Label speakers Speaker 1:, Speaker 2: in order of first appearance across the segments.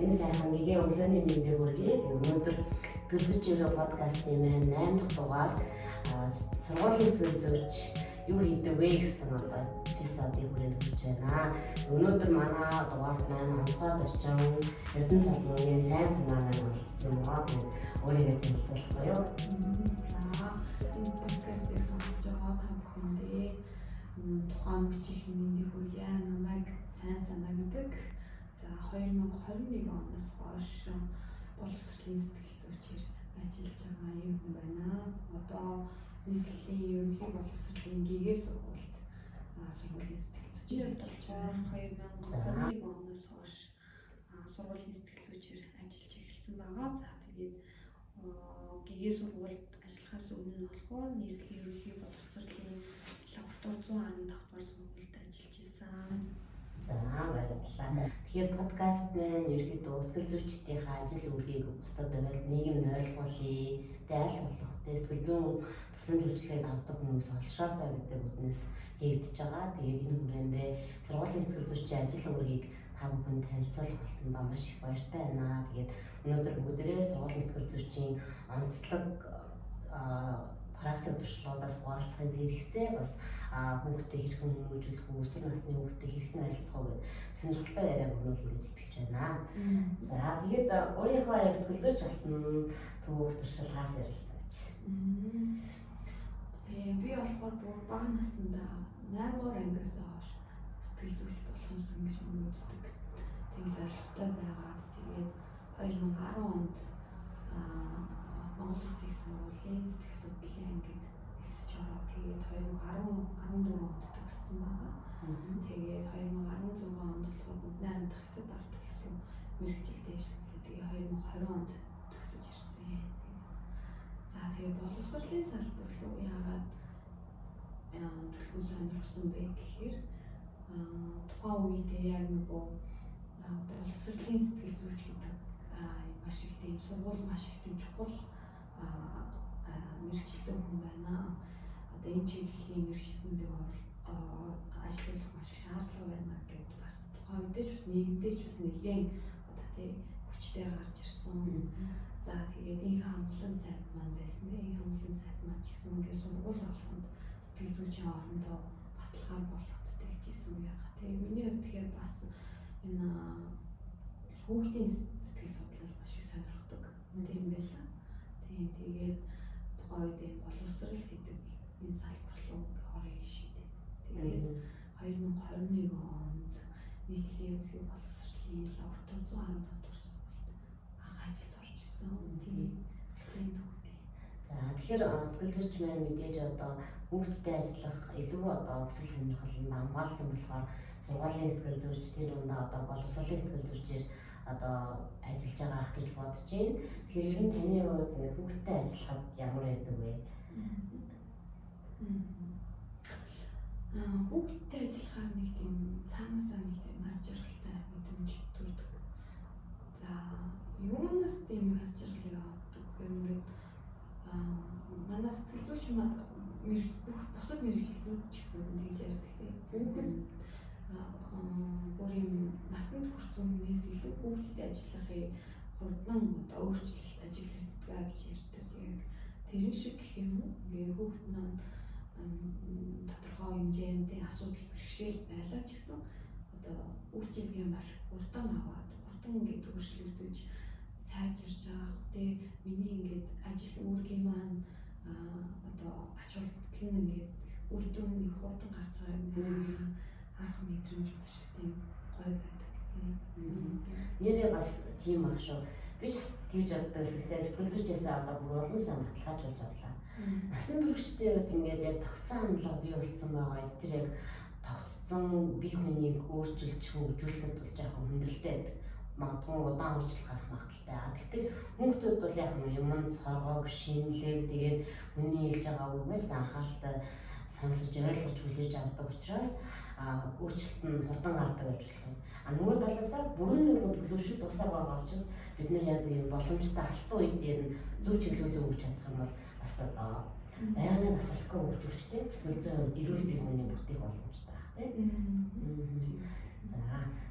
Speaker 1: энэ сайхан гэгээ өглөөний мэндийг хүргэе. Өнөөдөр Гөлзөч өрөө подкастын маань 8 дахь дугаар сургуулийн төлөвлөж юу хийдэг вэ гэсэн эпизодыг хүргэж өгч байна. Өнөөдөр манай дугаарт маань онцгой зарчим Эрдэнэ салбарын сайн санаа маань оролцож байна. Өөрийгөө танилцуулах юу?
Speaker 2: За энэ подкастыг сонсож байгаа та бүхэндээ тухайн мөчийн мэндийг хүргье. Намайг сайн санаа гэдэг. За 2021 оноос хойш боловсролын сэтгэл зүйчээр ажиллаж байгаа юм хүн байна. Одоо нийслэлийн ерөнхий боловсролын гэгээ сургуульд сургуулийн сэтгэл зүйчээр ажиллаж байгаа. 2021 оноос хойш сургуулийн сэтгэл зүйчээр ажиллаж эхэлсэн байгаа. За тэгээд гэгээ сургуульд ажиллахаас өмнө болохоор нийслэлийн ерөнхий боловсролын лаборатори 115 дугаар сургуульд ажиллаж исэн.
Speaker 1: За баярлалаа. Тэгэхээр подкаст маань ерөнхийдөө сэтгэл зүйчдийнхээ ажил үргийг бусдад нийгэмд ойлгуулъя. Аль болох сэтгэл зүйн тусламж үйлчилгээг авдаг хүмүүс олшоосоо гэдэг үгнээс дэгдэж байгаа. Тэгээд энэ хүрээндээ сургуулийн сэтгэл зүйчийн ажил үргийг та бүхэнд танилцуулах болсондоо маш их баяртай байна. Тэгээд өнөөдөр бүгдээрээ сургуулийн сэтгэл зүйчийн онцлог практик туршлагуудаас хуваалцахын зэрэгцээ бас хүүхдэд хэрхэн хүмүүжүүлэх үү, өсвөр насны хүүхдэд хэрхэн харилцах уу гэх сонирхолтой яриа өрнүүлнэ гэж итгэж байна. За тэгээд өөрийнхөө яг сэтгэл зүйч болсон түүх туршлагаас ярилцаач.
Speaker 2: Тийм би болохоор бүр бага наснда 8 дугаар ангиас хойш сэтгэл зүйч болох юмсан гэж үздэг. Тийм зорилготой байгаад тэгээд 2010 онд Монгол Улсын их сургуулийн сэтгэл судлалын ангид эсэж ороод тэгээд 2014 онд төгссөн байна. Тэгээд 2016 онд болохоор Бүдний аймаг хятад ард улс руу мэргэжилдээ ажиллаулаа. Тэгээд 2020 онд төгсөж ирсэн. За тэгээд боловсролын салбар руу яагаад төлхөө сонирхсон бэ гэхээр тухайн үедээ яг нөгөө боловсролын сэтгэл зүйч гэдэг маш их тийм сургууль маш их тийм чухал мэргэжилтэй хүн байна. Одоо энэ чиглэлийн мэргэжилтэндээ ажиллах маш их шаардлага байна гэдэг бас тухайн үедээ ч бас нийгэмдээ ч бас нэлээд одоо тийм хүчтэй гарч ирсэн. За тэгээд энэ хамглан сайд маань байсан. Энэ хамглан сайд маань ч гэсэн ингээд сургууль болгонд сэтгэл зүйчийн орондоо баталгаар болгогддог гэсэн юм яагаад. Тэгээд миний хувьд тэгэхээр бас энэ хүүхдийн сэтгэл судлал маш их сонирхдаг юм байлаа. Тийм тэгээд тухайн үед энэ боловсрол гэдэг энэ салбар руу орохыг шийдээд. Тэгээд 2021 онд нийслэлийн ерөнхий боловсролын лаборатори 115 дугаар сургуульд анх ажилд орж исэн. Тийм төвтэй.
Speaker 1: За тэгэхээр сэтгэл зүйч маань мэдээж одоо хүүхдэд ажиллах илүү одоо өсөл сонирхолтой хамгаалсан болохоор сургуулийн сэтгэл зүйч тэр үндэ одоо боловсролын сэтгэл зүйчээр одоо ажиллаж байгаа ах гэж бодож байна. Тэгэхээр ер нь таны хувьд ингээд хүүхдэд ажиллахад ямар байдаг вэ?
Speaker 2: Хүүхдэд ажиллахаар нэг тийм цаанаасаа нэг тийм нас жаргалтай мэдрэмж төрдөг. За юунаас тийм нас жаргалыг авдаг гэхээр ингээд манай сэтгэл зүйч бүх бусад мэргэжилтнүүд ч гэсэн тэгж ярьдаг тийм. Хүүхэд бүр юм насанд хүрсэн хүнээс илүү хүүхдэд ажиллахыг хурдан одоо өөрчлөлт ажиглагддаг гэж ярьдаг. Яг тэрэн шиг гэх юм уу? Ингээ хүүхэд маань тодорхой хэмжээний асуудал бэрхшээл байлаа ч гэсэн одоо үйлчилгээ маш хурдан аваад хурдан ингээ төвшөлтөж сайжирч авах. Тэгээ миний ингээд ажил үүргийн маань одоо ач холбогдол нь ингээд үр дүн их хурдан гарч байгааг харах мэдрэмж маш их тийм гоё байдаг тийм.
Speaker 1: Нэрээ бас тийм ах шүү. Би ч тэгж боддог сэтгэл зүйчээс одоо бүр улам сайн баталгаажуулж авлаа. Насан туршидээ үед ингээд яг тогтсон хандлага бий болсон байгаа. Тэр яг тогтсон бие хүнийг өөрчилж хөгжүүлэхэд бол жоохон хүндрэлтэй байдаг. Магадгүй удаан үржил гарах магадaltaй. Тэгэхээр хүүхдүүд бол яг юмд соргоог шинэлэг тэгээд хүний хэлж байгаа үгээс анхааралтай сонсож ойлгож хүлээж авдаг учраас өөрчлөлт нь хурдан гардаг гэж болох юм. Нөгөө талаасаа бүрэн нэгэн төлөвшөлт тусаа байгаа учраас бид нар яг энэ боломжтой алтан үед дээр нь зөв чиглүүлэн өгч чадах юм бол бас байнгын асуултгүй хөгжүүлжтэй сэтгэл зүйн эрүүл бие хүний бүтээх боломжтой байх тийм.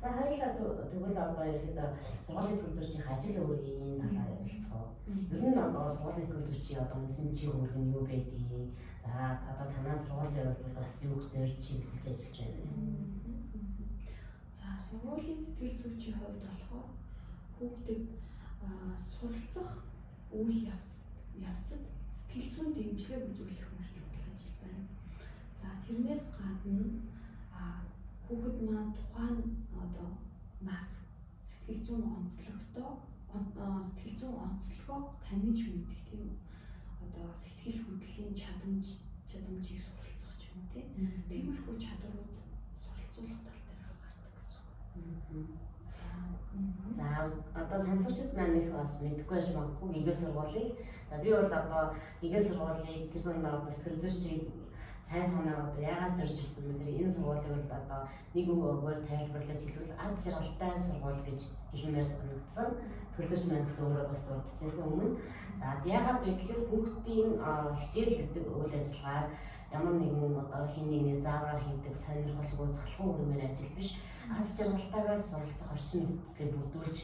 Speaker 1: За хоёулаа тэгвэл одоо ерөөхдөө сургуулийн төлөвлөсчийн ажил өөрийн талаар ярилцгаа. Ер нь одоо сургуулийн төлөвлөсчийн одоо үндсэн чиглэл нь юу байдгийг. За одоо танаа сургуулийн хувьд бас юу гэж чиглэлж ажиллаж байна вэ?
Speaker 2: За сургуулийн сэтгэл зүйчийн хувьд болохоор хүүхдэд суралцах үйл явцад сэтгэл зүйн дэмжлэг үзүүлэх маш чухал ажил байна. За тэрнээс гадна хүүхэд маань тухайн одоо нас сэтгэл зүйн онцлогоо таньж мэдэх тийм одоо сэтгэл хөдлөлийн чадамжийг суралцах ч юм уу тийм. Тиймэрхүү чадрууд суралцуулах тал дээр гардаг гэсэн үг.
Speaker 1: За одоо сонсогчид маань их бас мэдэхгүй байж магадгүй игээ сургуулийг. За би бол одоо игээ сургуулийг тэр нэг сэтгэл зүйчийг сайн санаа одоо яагаад зорж ирсэн бэ гэхээр энэ сургуулийг бол одоо нэг үгээр тайлбарлаж хэлбэл аз жаргалтай сургууль гэж хэлмээр санагдсан. Сэтгэл зүйч маань гэсэн өөрөө бас дурдчихсан өмнө. За яагаад вэ гэхээр хүүхдийн хичээл гэдэг үйл ажиллагаа ямар нэгэн одоо хин нэгний заавраар хийдэг сонирхолгүй залхуу хөрмөр ажил биш. Аз жаргалтайгаар суралцах орчин нөхцөлийг бүрдүүлж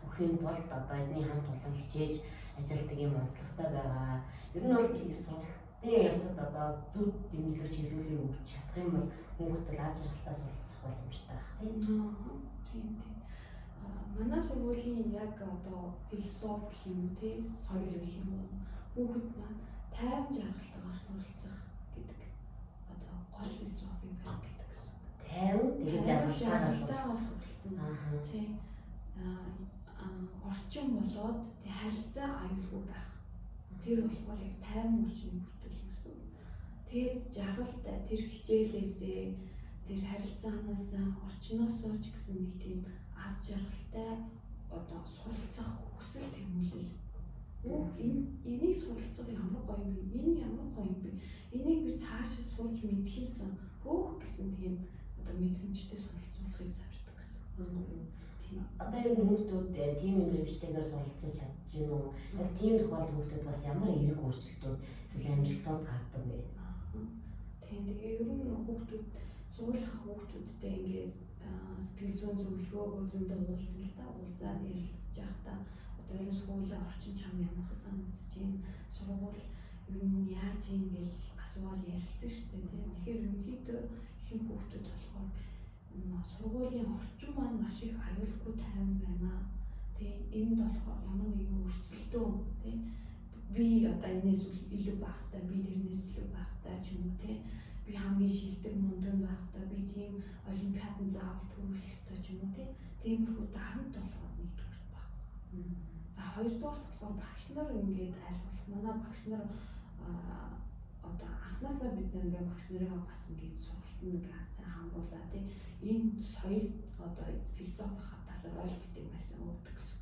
Speaker 1: өхийн тулд одоо эдний хамт олон хичээж ажилладаг юм онцлогтой байгаа. Ер нь бол сургалтын явцад одоо зөв дэмжлэг чиглүүлгийг өгч чадах юм бол хүүхдэд аз жаргалтай суралцах боломжтой байх
Speaker 2: тийм. Манай сургуулийн яг одоо философи гэх юм уу тийм соёл гэх юм уу хүүхэд маань тайван жаргалтайгаар суралцах гэдэг одоо гол философийг баримталдаг гэсэн.
Speaker 1: Тэгээд жаргалтайгаар
Speaker 2: суралцсан. Тийм. Орчин болоод тэг харилцаа аюулгүй байх. Тэр болохоор яг тайван орчныг бүрдүүлэх гэсэн. Тэгээд жаргалтай тэр хичээлээсээ тэр харилцаанаасаа орчноосоо ч гэсэн нэг тийм аз жаргалтай одоо суралцах хүсэл тэмүүлэл. Энийг суралцах ямар гоё юм бэ? Энэ ямар гоё юм бэ? Энийг би цаашаа сурж мэдэх юмсан. Гэсэн тийм одоо мэдрэмжтэй суралцуулахыг зорддог гэсэн.
Speaker 1: Одоо яг хүүхдүүд тийм мэдрэмжтэйгээр суралцаж чадж гин үү? Яг тийм тохиолдолд хүүхдүүд бас ямар эерэг өөрчлөлтүүд эсвэл амжилтууд гардаг вэ?
Speaker 2: Тийм тэгээ ер нь хүүхдүүд суулгах хүүхдүүдтэй ингээд сэтгэл зүйн зөвлөгөөгөөр зөндөө уулзсан л та уулзаад ярилцж байхдаа одоо ерөн сургуулийн орчин чам ямар санагдаж байна? Сургууль ер нь яаж юм гэж асуувал ярилцсан шүү дээ тийм. Тэгэхээр ерөнхийдөө ихэнх хүүхдүүд болохоор сургуулийн орчин маань маш их аюулгүй тайван байна. Тийм энд болохоор ямар нэгэн өрсөлдөө тийм би одоо энэс илүү байх хэрэгтэй, би тэрнээс илүү байх хэрэгтэй ч юм уу тийм. Би хамгийн шилдэг мундаг байх хэрэгтэй, би тийм олимпиаданд заавал төрүүлэх хэрэгтэй ч юм уу тийм. Тиймэрхүү дарамт болохоор нэгдүгээр баг. За хоёрдугаар болохоор багш нар ингээд аль болох манай багш нар одоо анхнаасаа бид ингээ багш нарыг бас ингээд сургалтанд сайн хамруулаа тийм. Энэ соёл одоо философийн талаар ойлголтыг маш сайн өгдөг гэсэн.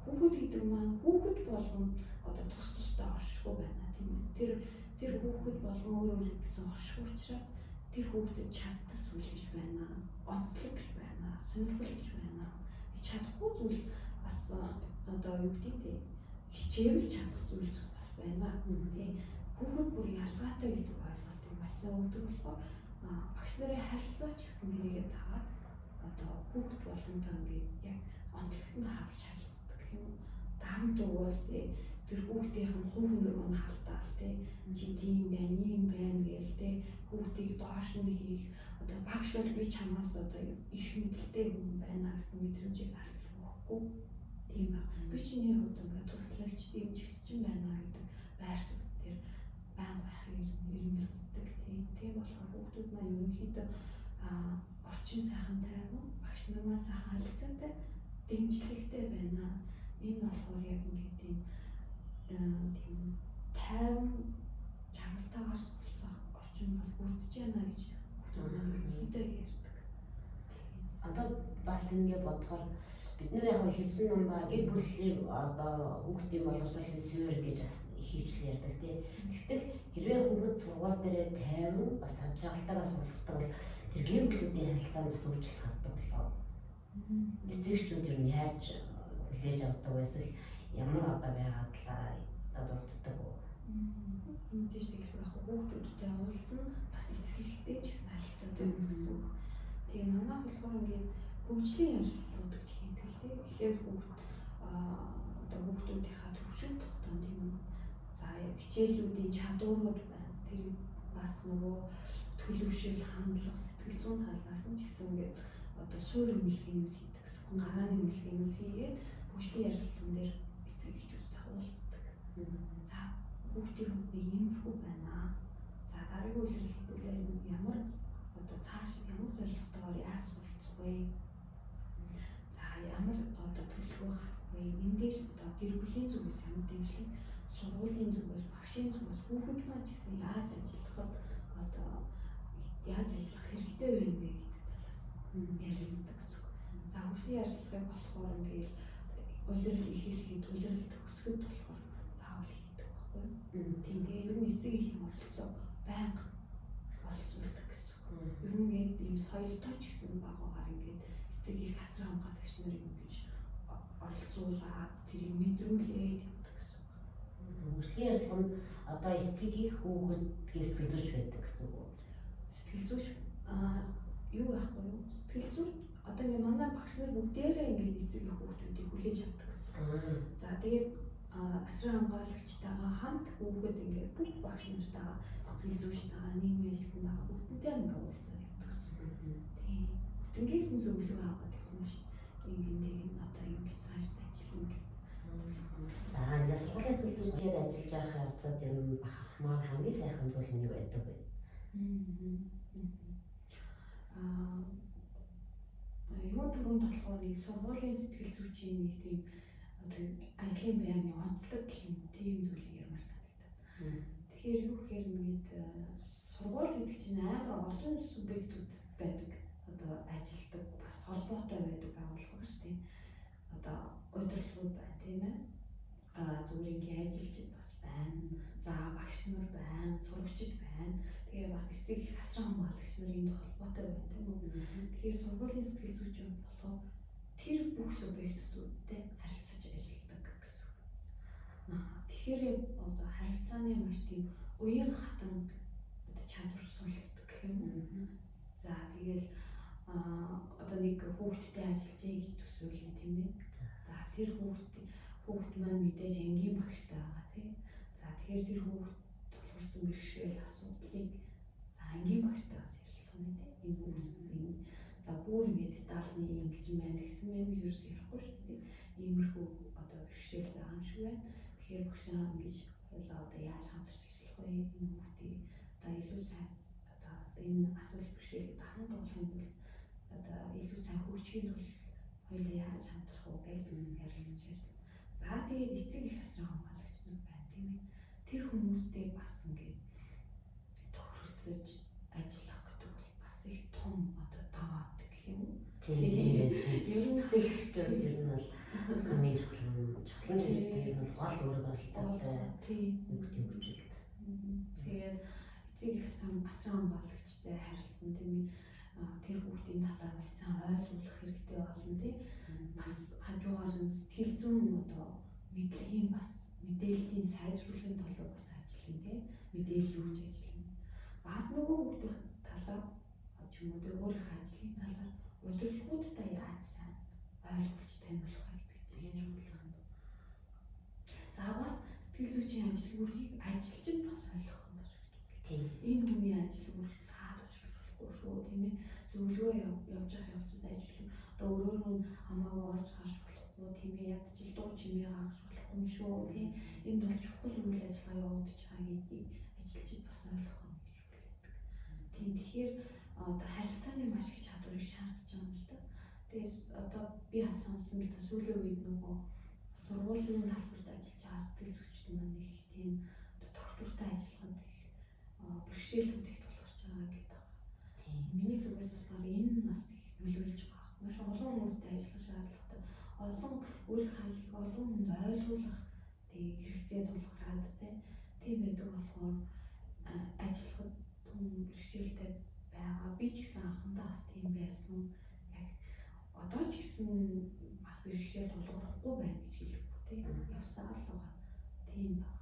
Speaker 2: Хүүхэд гэдэг маань хүүхэд болгон одоо тусдаа оршихгүй байна тийм үү. Тэр хүүхэд болгон өөр гэсэн орших учраас тэр хүүхдэд чаддаг зүйл гэж байна. Онцлог гэж байна. Сонирхол гэж байна. Чадахгүй зүйл бас одоо юу гэдэг хичээвэл чадах зүйл бас байна. Тийм хүүхэд бүр ялгаатай гэдэг ойлголтыг маш сайн өгдөг болохоор багш нарын харилцаач гэсэн нэрийгээ таваад одоо хүүхэд болгонтой ингээд яг онцлогтод харуулж харилцдаг юм. Дарамт өгөөл тэр хүүхдийн хувь нуруу нь халдаал тий чи тийм байна ийм байна гээл тий хүүхдийг доош нь хийх одоо багш бол би чамаас одоо их мэдлэлтэй хүн байна гэсэн мэдрэмжийг харуулахгүй тийм ба би чиний хувьд ингээд туслагч дэмжигч чинь байна гэдэг байр суурь дээр байнга байхыг ирмэлцдэг тийм болохоор хүүхдүүд маань ерөнхийдөө орчин сайхан тайван багш нармаа сайхан харилцаатай дэмжлэгтэй байна. Энэ болохоор яг ингээд тийм тайван жаргалтайгаар суралцах орчин бол бүрдэж байна гэж хүүхдүүд ерөнхийдөө ярьдаг.
Speaker 1: Одоо бас ингэ бодохоор бид нар яг хөвсөн ном ба гэр бүлийн одоо хүүхдийн боловсролын суур гэж бас хөвчл ярьдаг тийм. Гэвтэл хэрвээ хүүхэд сургууль дээр тайван бас аз жаргалтайгаар суралцдаг бол тэр гэр бүлүүдийн харилцаанд бас өөрчлөлт гардаг болоо. Эцэгчүүд ер нь яаж хүлээж авдаг вэ? Эсвэл ямар одоо байгаад л дурддаг уу?
Speaker 2: Мэдээж тэгэл яг хүүхдүүдтэй уулзсан бас эцэг эхтэй ч гэсэн харилцаатай юм гэсэн үг. Тийм манай болохоор ингээд хөгжлийн ярилцлагууд гэж хийдэг л тийм. Эхлээд одоо хүүхдүүдийнхаа төвшин тогтоон тийм үү. За яг хичээлүүдийн чадварууд байна. Тэр бас нөгөө төлөвшил, хандлага, сэтгэл зүйн талаас нь ч гэсэн ингээд одоо суурь эмнэлгээнүүд хийдэг гэсэн. Гарааны эмнэлгээнүүд хийгээд хөгжлийн ярилцлаган дээр эцэг эхчүүдтэй уулздаг. За хүүхдийн хувьд иймэрхүү байна. За дараагийн үйлрэлээр ямар одоо цааш ямар зорилготойгоор яаж суралцах вэ? За ямар одоо төлөвлөгөө гаргах вэ? Энэ дээр одоо гэр бүлийн зүгээс ямар дэмжлэг, сургуулийн зүгээс, багшийн зүгээс хүүхэд маань ч гэсэн яаж ажиллахад одоо яаж ажиллах хэрэгтэй вэ гэдэг талаас ярилцдаг гэсэн. За хөгжлийн ярилцлагыг болохоор ингээд улирал ихээсгээд улирал төгсгöd болохоор заавал хийдэг байхгүй юу? Тийм тэгээ ер нь эцэг эхийн оролцоо байнга оролцуулдаг гэсэн. Ер нь ийм соёлтой ч гэсэн багаагаар ингээд эцэг их асар хамгаалагч нарын ингэж оролцуулаад тэрийг мэдрүүлээд явдаг гэсэн.
Speaker 1: Хөгжлийн ярилцлага нь одоо эцэг их хүүхэдгээс сэтгэл зүйч байдаг гэсэн үг үү?
Speaker 2: Сэтгэл зүйч юу байхгүй юу? Сэтгэл зүйч одоо ингээд манай багш нар бүгдээрээ ингээд эцэг их хүүхдүүдийг хүлээж авдаг гэсэн. За тэгээд асран хамгаалагчтайгаа хамт хүүхэд ингээд бүх багш нартайгаа сэтгэл зүйчтэйгаа нийгмийн ажилтнтайгаа бүгднтэй ингээд уулзаад явдаг гэсэн. Тийм. Тэнгээс нь зөвлөгөө аваад явах нь шүү. Ингээд одоо ингэж цааш ажиллана гэдэг.
Speaker 1: За ингээд сургуулийн сэтгэл зүйчээр ажиллаж байх явцад ер нь бахархмаар хамгийн сайхан зүйл нь юу байдаг вэ?
Speaker 2: Юу түрүүнд болохоор нэг сургуулийн сэтгэл зүйчийн нэг тийм одоо ажлын байрны онцлог гэх юм тийм зүйлийг ярмаар санагдаад. Тэгэхээр юу гэхээр ингээд сургууль гэдэг чинь амар олон субъектууд байдаг. Одоо ажилдаг бас холбоотой байдаг байгууллага шүү дээ. Одоо удирдлагууд байна тийм ээ. Зүгээр ингээд ажилчид бас байна. За багш нар байна, сурагчид байна. Тэгээ бас эцэг их асран хамгаалагч нарын холбоотой байна тийм үү. Тэгэхээр сургуулийн сэтгэл зүйчийн болохоор тэр бүх субъектуудтай харилцаж ажилладаг гэсэн. Тэгэхээр одоо харилцааны маш тийм уян хатан одоо чадвар суралцдаг гэх юм уу. За тэгэл одоо нэг хүүхдтэй ажиллажээ гэж төсөөлнө тийм ээ. За тэр хүүхд маань мэдээж ангийн багштай байгаа тийм. За тэгэхээр тэр хүүхд тулгарсан бэрхшээл асуудлыг за ангийн багштайгаас ярилцсан тийм. Энэ хүүхд за бүр ингэ детальны ингэсэн байна гэсэн мэн ерөөс ярихгүй шүү дээ. Иймэрхүү одоо бэрхшээл байгаа юм шиг байна. Тэгэхээр багшаа ингэж хойлоо одоо яаж хамтарч ажиллах вэ? Энэ хүүхдийг одоо илүү сайн одоо энэ асуудал бэрхшээлийг даран тоглохын тулд одоо илүү сайн хөгжихийн тулд хойлоо яаж хамтрах вэ гэж ярилцж байна. За тэгээд эцэг их асран хамгаалагч нар байна тийм ээ. Тэр хүмүүстэй бас ингэ тохиролцож ажиллах гэдэг бол бас их том одоо даваа гэх юм уу?
Speaker 1: Тийм. Ер нь эцэг эхчүүд ер нь бол хамгийн чухал нь ер нь гол үүрэг оролцоотой.
Speaker 2: Тийм.
Speaker 1: Хүүхдийн хөгжилд.
Speaker 2: Тэгээд эцэг их асран хамгаалагчтай харилцсан тийм ээ. Тэр хүүхдийн талаар маш сайн ойлгох хэрэгтэй болно тийм. Бас хажуугаар нь сэтгэл зүйн одоо мэдлэгийн бас мэдээллийн сайжруулахын тулд бас ажиллана тийм. Мэдээлэл өгч ажиллана. Бас нөгөө хүүхдийн талаар ч юм уу өөрийнхөө ажлын талаар удирдлагуудтай яаж сайн ойлгуулж таниулах вэ гэдэг чинь хийж болно. За бас сэтгэл зүйчийн ажил үргийг ажилчид бас ойлгох юм байна.
Speaker 1: Тийм.
Speaker 2: Энэ хүний ажил үрг цаад учруулахгүй шүү тийм ээ. Зөвлөгөө явж явах явцад ажил одоо өөрөөр нь хамаагүй орж гарч болохгүй тийм ээ. Ядчил дуу чимээ гаргаж болохгүй юм шүү тийм. Энд бол чухал үйл ажиллагаа явагдаж байгаа гэдгийг ажилчид бас ойлгох нь гэж хүлээдэг. Тийм тэгэхээр одоо харилцааны маш их чадварыг шаардж байгаа юм л да. Тэгээд одоо би бас сонсон л да сүүлийн үед нөгөө сургуулийн талбарт ажиллаж байгаа сэтгэл зүйчид маань их тийм одоо доктортой ажиллахад их бэрхшээлүүд их тулгарч байгаа гэдэг.
Speaker 1: Тийм.
Speaker 2: Миний зүгээс болохоор энэ бас их нөлөөлж байгаа. Маш олон хүмүүстэй ажиллах шаардлагатай. Олон өөрийнхөө ажлыг олон хүнд ойлгуулах тий хэрэгцээ тулгараад тийм байдаг болохоор ажиллахад том бэрхшээлтэй байгаа. Би ч гэсэн анхандаа бас тийм байсан. Яг одоо ч гэсэн бас бэрхшээл тулгарахгүй байна гэж хэлэхгүй тийм. Явсаа л байгаа. Тийм байна.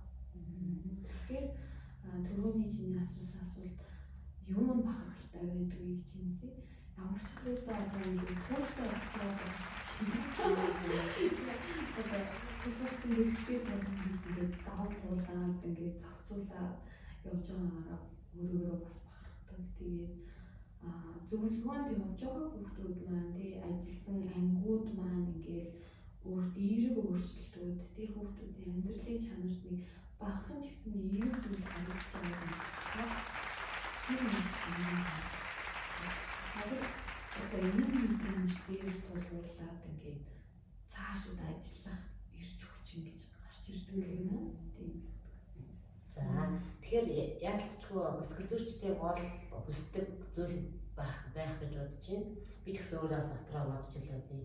Speaker 2: Тэгэхээр түрүүний чиний асуусан асуулт юу нь бахархалтай байдаг вэ гэж юмсээ амарчлалаас одоо ингээд тууштай болчиход одоо төсөрсөн бэрхшээл болгон ингээд даван туулаад ингээд зохицуулаад явж байгаагаар өөрөөрөө бас бахархдаг. Тэгээд зөвлөгөөнд явж байгаа хүүхдүүд маань тий ажилласан ангиуд маань ингээд эерэг өөрчлөлтүүд тэр хүүхдүүдийн амьдралын чанарт нэг бахан ч гэсэн эерэг зүйл харагдаж байгаа юм. Тэр нэг одоо энэ мэдрэмж дээр тулгуурлаад ингээд цаашид ажиллах ирч хүчин гэж гарч ирдэг юм уу? Тийм.
Speaker 1: За тэгэхээр яалтчгүй сэтгэл зүйчдийн гол хүсдэг зүйл байх гэж бодож байна. Би ч гэсэн өөрөө дотроо бодчихлоо би.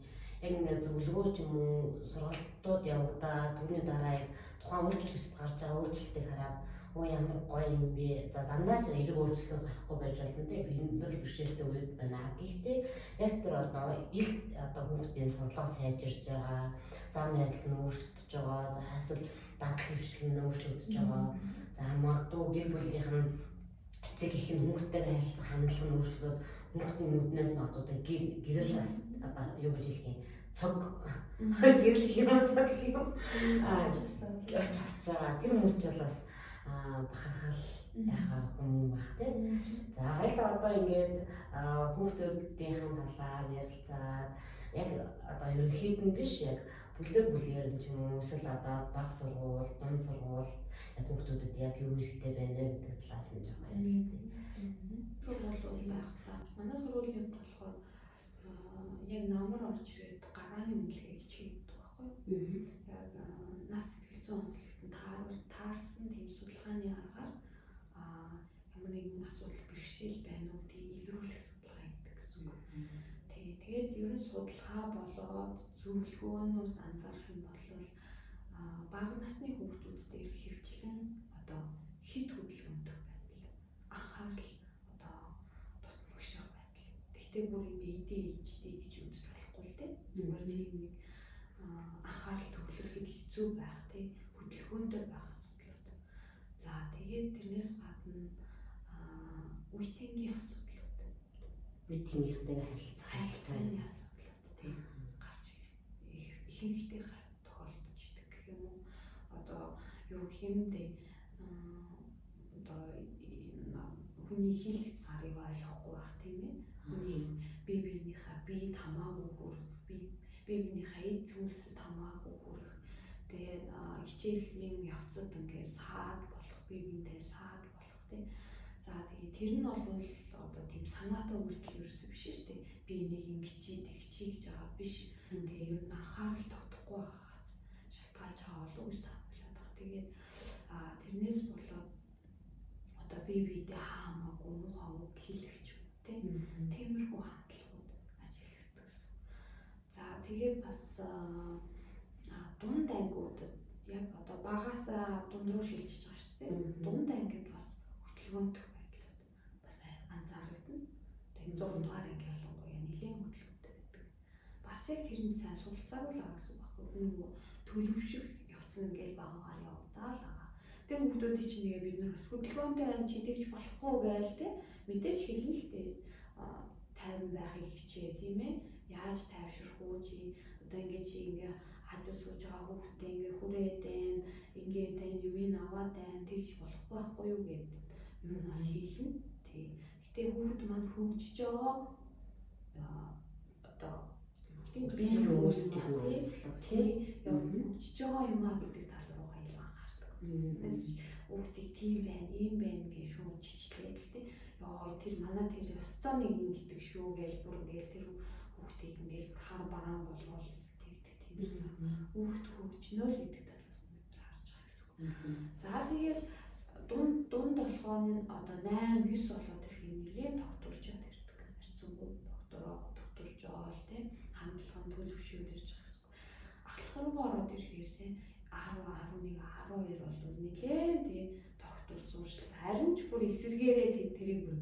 Speaker 1: Яг нэг зөвлөгөө ч юм уу сургалтууд явагдаад түүний дараа яг тухайн үйлчлэгчд гарч байгаа өөрчлөлтийг хараад ямар гоё юм бэ. За дандаа ч эерэг өөрчлөлт гарахгүй байж болно тийм биендэл бэрхшээлтэй үед байна. Гэхдээ яг тэр одоо хүүхдийн сурлага сайжирж байгаа, зам байдал нь өөрчлөгдөж байгаа, за хаасал дадлаг хвшил нь өөрчлөгдөж байгаа. За магадгүй гэр бүлийнх нь эцэг их нь хүүхдтэй харилцах хандлага нь өөрчлөөд хүүхдийн нүднээс магадгүй гэрэл одоо юу гэж хэлэх юм цог гэрэл юм цог юм часж байгаа. Тэр мөч бас бахархал яхаар юм бах тийм. За хоёул одоо ингээд хүүхдүүдийн талаар ярилцаад яг одоо ерөнхийд нь биш яг бүлгээр нь ч юм уу эсвэл одоо бага сургууль, дунд сургууль яг хүүхдүүдэд яг юу хэрэгтэй байна вэ гэдэг талаас нь жоохон ярилцъя.
Speaker 2: Сургууль байх та. Манай сургуулийн хувьд болохоор яг намар орж ирээд гарааны үнэлгээ хичээдэг байхгүй юу? Яг нас сэтгэл зүйн онцлогт таарсан тийм судалгааны аргаар ямар нэгэн асуудал бэрхшээл байна уу гэдгийг илрүүлэх судалгаа хийдэг гэсэн үг. Тэгээд ер нь судалгаа болоод зөвлөгөөнөөс анзаарах юм бол бага насны хүүхдүүд дээр хөвчлэн одоо хит хөдөлгөөнтэй байдал, анхаарал одоо дутмагших байдал. Гэхдээ бүр юм ADHD гэж үзэж болохгүй л дээ. Зүгээр нэг анхаарал төвлөрөхөд хэцүү байх тий хөдөлгөөнтэй байх асуудлууд. За тэгээд тэрнээс гадна үеийнгийн асуудлууд.
Speaker 1: Үеийнхтэй харилцааны
Speaker 2: асуудлууд тий гарч ихэнхдээ тохиолдож идэг гэх юм уу? Одоо юу хэмдэ одоо хүний хийх цагийг ойлгохгүй байх тийм ээ. Хүний биенийхээ бие хамаагүй хүрэх, биенийхээ эд зүйлсэд хамаагүй хүрэх. Тэгээд хичээлийн явцад ингээд саад болох, биеиндээ саад болох тийм. За тэгээд тэр нь бол одоо тийм санаатай үйлдэл ерөөсөө биш шүү дээ. Би энийг ингэчий тэгчий гэж байгаа биш. Тэгээд ер нь анхаарал тогтохгүй байхаас шалтгаалж байгаа болов уу гэж таамаглаад байгаа. Тэгээд тэрнээс болоод одоо биедээ хамаагүй муухай үг хэлэх ч юм тийм. Тиймэрхүү хандлагууд ажиглагддаг гэсэн. За тэгээд бас дунд ангиудад яг одоо багаасаа дунд руу шилжиж байгаа шүү дээ. Дунд ангид бас хөдөлгөөнтэй байдлууд бас анзаарагдана. Тэгээд 6 дугаар анги ялангуяа нэлээд хөдөлгөөнтэй байдаг. Бас яг тэрний сайн суралцаагүй л байгаа гэсэн үг байхгүй. Нөгөө төлөвшөх явц нь ингээл багагаар явагдаа л байгаа. Тэр хүмүүсийн чинь нэгэ бид нар бас хөдөлгөөнтэй байна чи тэгж болохгүй гээл те мэдээж хэлнэ л дээ. Тайван байхыг хичээ тийм ээ. Яаж тайвшрах уу чи одоо ингээ чи ингээ хажуу сууж байгаа хүүхдээ ингээ хүрээд байна. Ингээ тань юмыг аваад байна. Тэгж болохгүй байхгүй юу гэдэг. Юу нь бол хэлнэ. Тий. Гэтэ хүүхэд маань хөгжиж байгаа одоо
Speaker 1: би өөрсдөө
Speaker 2: тий хөгжиж байгаа юм а гэдэг тал руугаа илүү анхаардаг. Хүүхдийг тийм байна, ийм байна гэж шууд чичлээд л тий. Яа тэр манай тэр өстой нэг юм гэдэг шүү гэж бүр ингээл тэр хүүхдийг ингээл хар бараан болгоол тэгдэг тийм. Хүүхд хөгжнөө л гэдэг талаас нь бид харж байгаа гэсэн үг. За тэгэл дунд болохоор одоо 8 9 болоод ирэхэд нэлээд докторчод ирдэг. Харьцангуй докторж байгаа л тийм хандлага нь төлөвшөөд ирж байгаа гэсэн үг. Ахлах руу ороод ирэхээр тийм 10 11 12 бол нэлээд тийм доктор сууршил харин ч бүр эсэргээрээ тэрийг бүр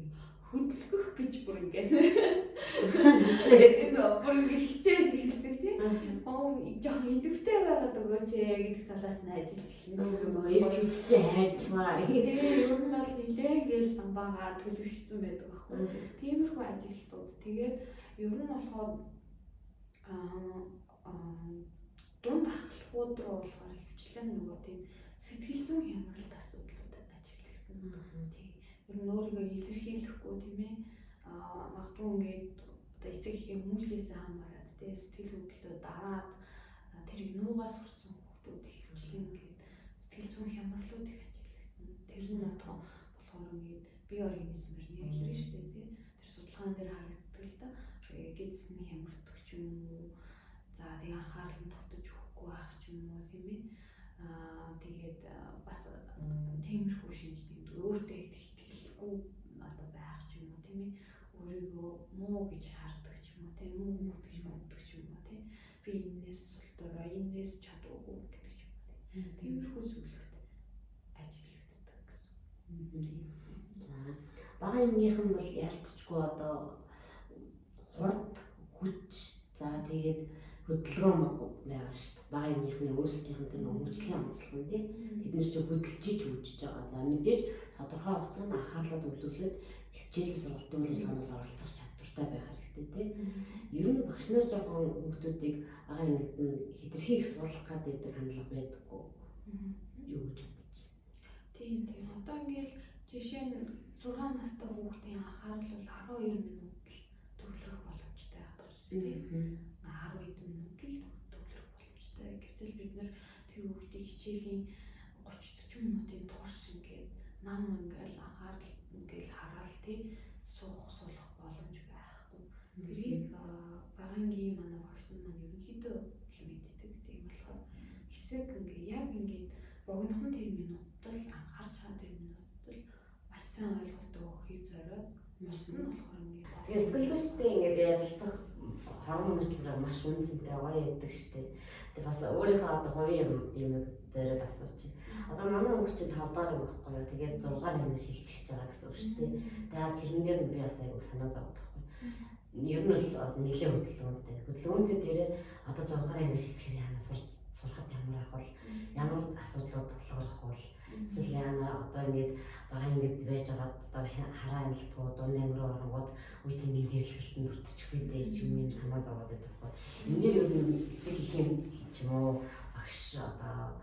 Speaker 2: хөдөлгөх гэж бүр ингээд бүр хичээж эхэлдэг тийм Жохон идэвхтэй байгаад өгөөч гэдэг талаас нь ажиллаж эхэлнэ гэсэн үг.
Speaker 1: Ирж хүчтэй хайчмаа.
Speaker 2: Тэгээ ер нь бол нилээгээл бага төлөвшсөн байдаг байхгүй. Тиймэрхүү ажиглалтууд. Тэгээд ер нь болохоор дунд ахлахууд руу болохоор хвчлэн нөгөө тийм сэтгэл зүйн хямралт асуудлууд ажиглагдана. Тийм. Ер нь өөрийгөө илэрхийлэхгүй тийм ээ. Магадгүй ингээд одоо эцэг эхийн хүмүүжлээс хамаарат тийм сэтгэл хөдлөлөө дараад тэрийг нуугаас хүрсэн хүмүүс их хвчлэн ингээд сэтгэл зүйн хямралууд их ажиглагдана. Тэр нь одоо болохоор ингээд бие организмээр нэрлэрнэ шүү дээ тийм. Тэр судалгаан дээр харагддаг л да. Эдсний хямрдаг ч юм уу. За тэгээ анхаарал нь тогтож өгөхгүй байх ч юм уу тийм ээ. Тэгээд бас тиймэрхүү шинж тэмдэг өөртөө итгэлгүй одоо байх ч юм уу тийм ээ. Өөрийгөө муу гэж хардаг ч юм уу тийм муу гэж боддог ч юм уу тийм. Би энэс султураа энэс чадваргүй гэдэг ч юм уу тийм. Тиймэрхүү зүйлүүд ажиглагддаг гэсэн.
Speaker 1: За бага юмнийхэн бол ялцчгүй одоо хурд хүч за тэгээд хөдөлгөөн байгаа шүү дээ. Бага юмныхны өөрсдийнх нь тэр хөгжлийн онцлог нь тийм. Бид нэр чинь хөдөлж хөгжиж байгаа. За мэдээж тодорхой хугацаанд анхаарлаа төвлөрүүлээд хичээлийн сургалтын үйл ажиллагаанд оролцох чадвартай байх хэрэгтэй тийм. Ер нь багш нар жоохон хүмүүсийг бага юмд нь хэтэрхий их суулгах гэдэг хандлага байдаггүй. Юу гэж бодож байна?
Speaker 2: Тийм. Одоо ингээл жишээ нь 6 настай хүүхдийн анхаарал бол 12 минут л төвлөрөх боломжтой байдаг шүү дээ. 10 минут л төвлөрөх боломжтой. Гэвтэл бид нэр тэр хүүхдийн хичээлийн 30-40 минутын турш ингээд нам ингээл анхаарал ингээл хараал тий суулгах боломж байхгүй. Тэрийг багангийн манай багш нар ерөнхийдөө мэддэг. Тийм болохоор хэсэг ингээ яг ингээд богинохон тэр минутад л анхаарч байгаа тэр минутад л маш сайн ойлголт өгөхийг зориод бус нь болохоор ингээд
Speaker 1: тэгээд сэтгэл зүйчтэй ингээд ярилцах хорон мэтлэг маш үнцэнтэй гоё яддаг шүү дээ. Тэгээд бас өөрийнхөө одоо хувийн юм зориод асууж чинь. Одоо манай хүүхд чинь 5 дахь анги байхгүй юу. Тэгээд 6 ангинд шилжиж байгаа гэсэн үг шүү дээ. Тэгээд тэрэн дээр нь би бас аягүй санаа зовдог байхгүй. Ер нь бол нэлээд хөдөлгөөнтэй. Хөдөлгөөнтэй дээрээ одоо 6 ангинд шилжих яана сурахад ямар ах бол ямар асуудлууд тулгарх бол эсвэл яана одоо ингээд бага ингээд байж байгаа одоо хараа амлтгуу дунд анги руу оронгууд үеийн ингээд хэрэглэлтэнд өртчих үедээ ч юм санаа зовоод байдаг байхгүй. Энэ дээр ер нь эцэг эхийн ч юм уу багш одоо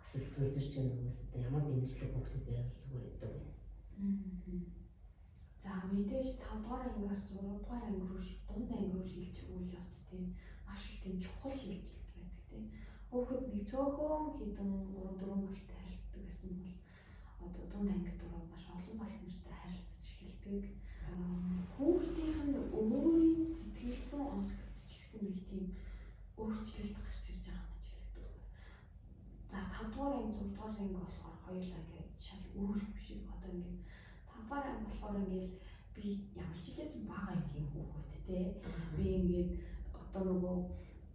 Speaker 1: эсвэл төлөвчийн хүмүүс одоо ямар дэмжлэг бүгд байвал зүгээр гэдэг юм.
Speaker 2: За мэдээж 5 дугаар ангиас 6 дугаар анги руу дунд анги руу шилжих үйл явц тийм маш их тийм чухал шилжилт байдаг тийм. Хүүхэд нэг цөөхөн хідэн 3-4 багштай харилцдаг гэсэн бол одоо дунд ангид дураа маш олон багш нартай харилцаж эхэлдэг. Хүүхдийнх нь өөрийн сэтгэл зүйн онцлогч гэсэн нэг тийм өөрчлөлт гарч ирж байгаа юм ажиглагддаг. За 5 дугаар анги 6 дугаар анги болохоор хоёулаа ингээд шал өөр юм шиг одоо ингээд 5 дугаар анги болохоор ингээд би ямар ч хэлсэн бага ангийн хүүхэд те би ингээд одоо нөгөө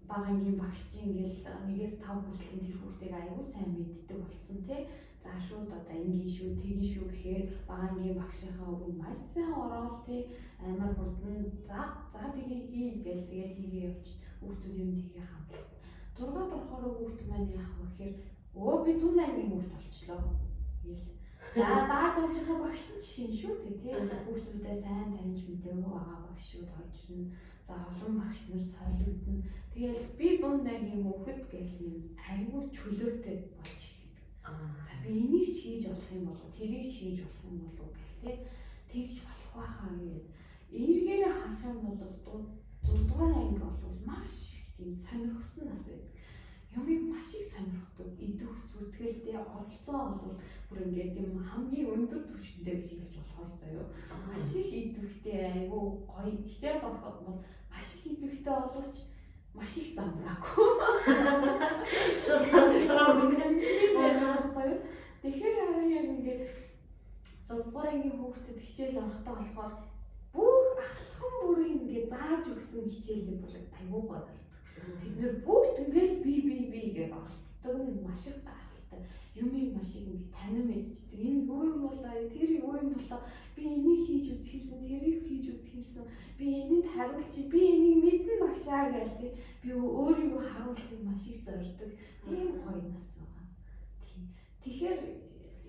Speaker 2: бага ангийн багш чинь ингээл 1-5 хүртэл тэр хүүхдийг аягүй сайн мэддэг болсон те. За шууд одоо ингийн шүү, тэгийн шүү гэхээр бага ангийн багшийнхаа үг маш сайн ороод те амар хурдан за тэгээ хий гэж тэгэл хийгээ явж хүүхдүүд юм тгээ хандлаа. 6-д орохоор хүүхд маань яах вэ гэхээр өө би дунд ангийн хүүхд болчлоо гэл. За дааж авч байгаа багш нь жишээ шүү дээ те. Хүүхдүүдээ сайн таньж мэдээгүй байгаа багш шүү тойж ирнэ. За олон багш нар солигдно. Тэгэл би дунд ангийн хүүхэд гэх юм аягүй чөлөөтэй болж эхэлдэг. За би энийг ч хийж болох юм болов уу? Тэрийг ч хийж болох юм болов уу гэх те. Тэгж болох байхаа гэгээд эргээрээ харах юм бол 6 дугаар анги бол маш их тийм сонирхсон нас байдаг. Юмыг маш их сонирхдаг. Идэх зүтгэлдээ оролцоо бол бүр ингээд юм хамгийн өндөр түвшинтэй гэж хэлж болохоор заяа. Маш их идэвхтэй айгүй гоё хичээл ороход бол маш их идэвхтэй боловч маш их замбраагүй. Тэгэхээр яг ингээд 6 дугаар ангийн хүүхдэд хичээл орохдоо болохоор бүх ахлах бүрийн ингээд зааж өгсөн хичээлээ бүр айгүй гоё болдог. Бид нэр бүгд ингээл би гэж оролцдог нь маш их гайхалтай. Юмыг маш их ингээд танин мэдчихдэг. Энэ юу юм болоо, тэр юу юм болоо, би энийг хийж үзэх юмсан, тэрийг хийж үзэх юмсан, би энэнд хариулчих, би энийг мэднэ багш шаа гэл тий би өөрийгөө харуулахыг маш их зорддог тийм гоё нас байгаа. Тэгэхээр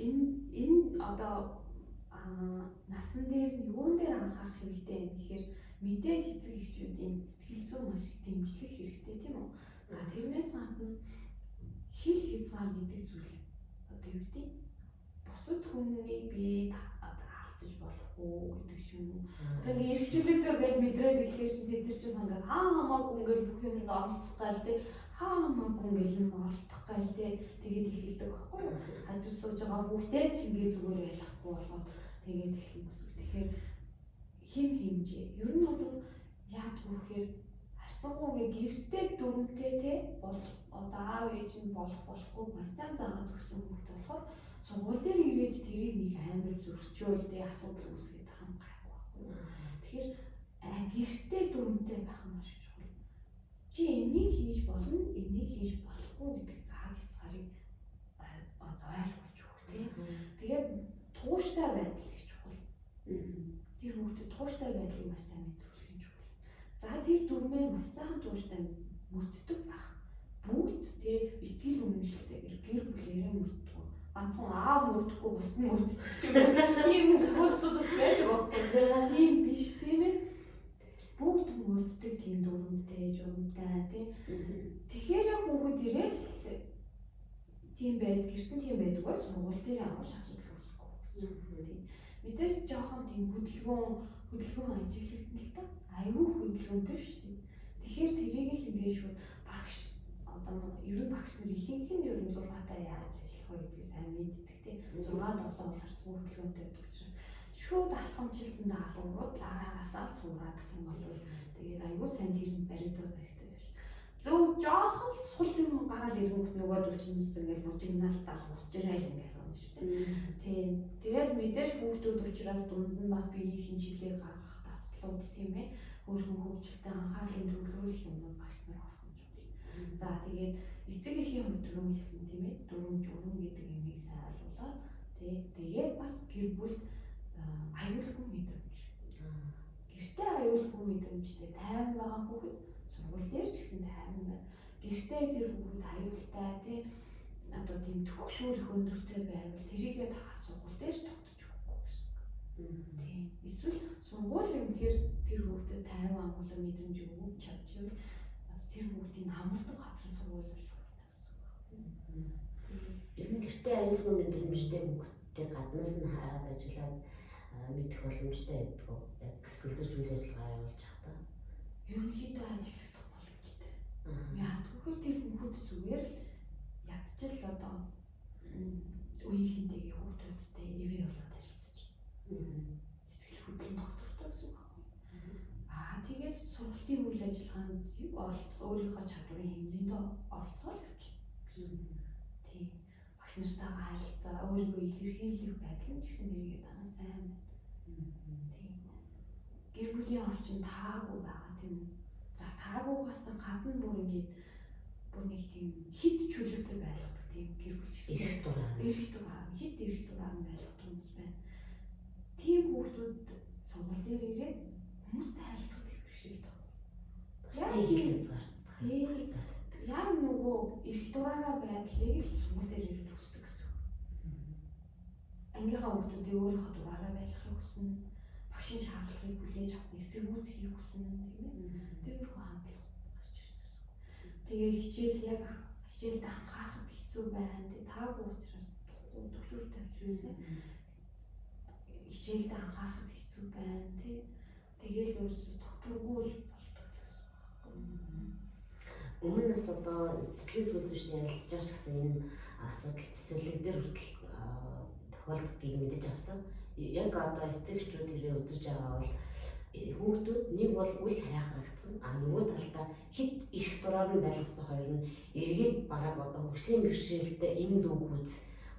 Speaker 2: энэ одоо насан дээр нь юун дээр анхаарах хэрэгтэй юм гэхээр мэдээж эцэг эхчүүдийн сэтгэл зүй маш их дэмжлэх хэрэгтэй тийм үү? За тэрнээс гадна хэл хязгаар гэдэг зүйл одоо юу гэдэг бусад хүний бие алдаж болох уу гэдэг шиг юм. Одоо ингээ эргчлүүлээдээ гэж мэдрээд ирэхээр чи тэд нар чинь ингээ хамаагүй ингээл бүх юмд оролцох гал тий хамаагүй ингээл юм оролдох гал тий тэгээд эхэлдэг байхгүй юу? Хажууд сууж байгаа хүүхдээ ч ингээ зүгээр ялахгүй болохоор тэгээд эхлэн гэсэн. Тэгэхээр хим хэмжээ. Ер нь бол яадгүй гэхээр харьцангуйгээ гэртээ дүрмтэй тий бол одоо аав ээж нь болохгүй маш сайн заагаад өгсөн хүүхд болохоор сургууль дээр ирээд тэрийг нэг амар зөрчөөл тий асуудал үүсгээд байгаа юм гайгүй байхгүй. Тэгэхээр гэртээ дүрмтэй байх нь маш чухал. Чи энийг хийж болно, энийг хийж болохгүй гэдэг цаг хязгаарыг одоо ойлгуулж өгөх тий. Тэгээд тууштай байдал их чухал. Тэр хүүхдэд тууштай байдлыг маш сайн мэдрүүлэх нь чухал. За тэр дүрмээ маш сайхан тууштай мөрддөг байх. Бүгд тий итгэл үнэмшилтэй гэр бүлээрээ мөрддөг. Ганцхан аав мөрдөхгүй бусд нь мөрддөг ч юм уу. Тийм тохиолдлууд бас байдаг байхгүй. Тийм биш тийм ээ. Бүгд мөрддөг тийм дүрмтэй, журамтай тий. Тэгэхээр хүүхэд ирээл тийм байд, гэртэн тийм байдаг бол сургууль дээр ямар ч асуудал үүсэхгүй гэсэн. Мэдээж жоохон тийм хөдөлгөөн ажиглагдана л та. Аюу хөдөлгөөнтэй шүү дээ. Тэгэхээр тэрийг л ингээ шууд багш одоо ер нь багш нар ихэнх нь ер нь 6-таа яаж ажиллах вэ гэдгийг сайн мэддэг тий. 6-7 бол харцгүй хөдөлгөөнтэй байдаг учраас шууд алхамжилсан даалгаврууд лаагасаа л цуураад ах юм бол тэгээд аюу сайн тэрэнд баригдаад хэрэгтэй шүү. Зөв жоохон сул юм гараад ирэнгүүт нөгөөдөл чинь ингээл мужигнаалтаа босч ирээл ингээл байна шүү дээ. Тийм. Тэгээд мэдээж хүүхдүүд учраас дунд нь бас биеийн хэмжээлээ гаргах дасгалууд тийм ээ. Өөрхөн хөгжилтэй анхаарлын төвлөрүүлэх юмнууд багш нар орох юм чухал. За тэгээд эцэг эхийн хувьд түрүү хэлсэн тийм ээ. Дүрм журам гэдэг юмыг сайн ойлгуулаад тэгээд бас гэр бүл аюулгүй мэдрэмж. Гэртээ аюулгүй мэдрэмжтэй тайван байгаа хүүхэд сургууль дээр ч гэсэн тайван байна. Гэртээ тэр хүүхэд аюултай тий одоо тийм төгшүүр их өндөртэй байвал тэрийгээ та сургууль дээр ч тогтож өгөхгүй гэсэн. Тийм. Эсвэл сургууль юмхээр тэр хүүхдэд тайван амгалан мэдрэмж өгч чадчихвал тэр хүүхдийн хамардаг газар сургууль болж хүрнэ гэсэн.
Speaker 1: Ер нь гэртээ аюулгүй мэдрэмжтэй хүүхдтэй гаднаас нь хараад ажиллаад мэдэх боломжтой байдгүй. Яг сэтгэл зүйн үйл ажиллагаа явуулж байхдаа
Speaker 2: ерөнхийдөө ажиглагдах боломжтой. Яагтгүй тэр хүүхэд зүгээр л ядчил одоо үеийнхэнтэйгээ хүүхдүүдтэй ивэ болоод харилцаж байна. Сэтгэл хөдлөн доктортой гэсэн үг байхгүй. Тэгээд сургалтын үйл ажиллагаанд оролцох өөрийнхөө чадварын хэмжээнд оролцоод явчихна. Тийм. Багш нартайгаа харилцаа, өөрийгөө илэрхийлэх байдал нь ч гэсэн нэргээ танаа сайн байна. Тийм. Гэр бүлийн орчин таагүй байгаа тийм үү? За таагуугаас гадна бүр нэг тийм хит чөлөөтэй байлгадаг тийм гэр бүл чинь
Speaker 1: эрх дураа
Speaker 2: хит эрх дураа байлгадаг хүмүүс байна. Тийм хүүхдүүд сургууль дээр ирээд хүмүүстэй харилцах бэрхшээлтэй. Яг хязгаар. Яг нөгөө эрх дураараа байдлыг л сургууль дээр ирээд хүсдэг гэсэн. Ангийнхаа хүүхдүүдээ өөрийнхөө дураараа байлгахыг хүснэ. Багшийн шаардлагыг хүлээж авах эсэргүүцхийг хүснэ тийм ээ. Тэрхүү хандлага гарч ирнэ гэсэн. Тэгээ хичээлд анхаарахад хэцүү байна. Таагүй учраас төгшүүртэй авчирсан. Хичээлд анхаарахад хэцүү байна тий. Тэгээл өөрөөсөө докторгүй л болдог гэсэн.
Speaker 1: Өмнөөс одоо сэтгэл хөдлөлтөнд ярилцж байгаа ч гэсэн энэ асуудал цэцэрлэг дээр хүртэл тохиолддгийг мэдэж авсан. Яг одоо эцэгчүүд тэрийг үзэж байгаа бол хүүхдүүд нэг бол үл хайхрагдсан, нөгөө талдаа хит эрх дураар нь байлгасан хоёр нь эргээд бараг одоо хөгжлийн бэрхшээлтэй энэ дүү хүүц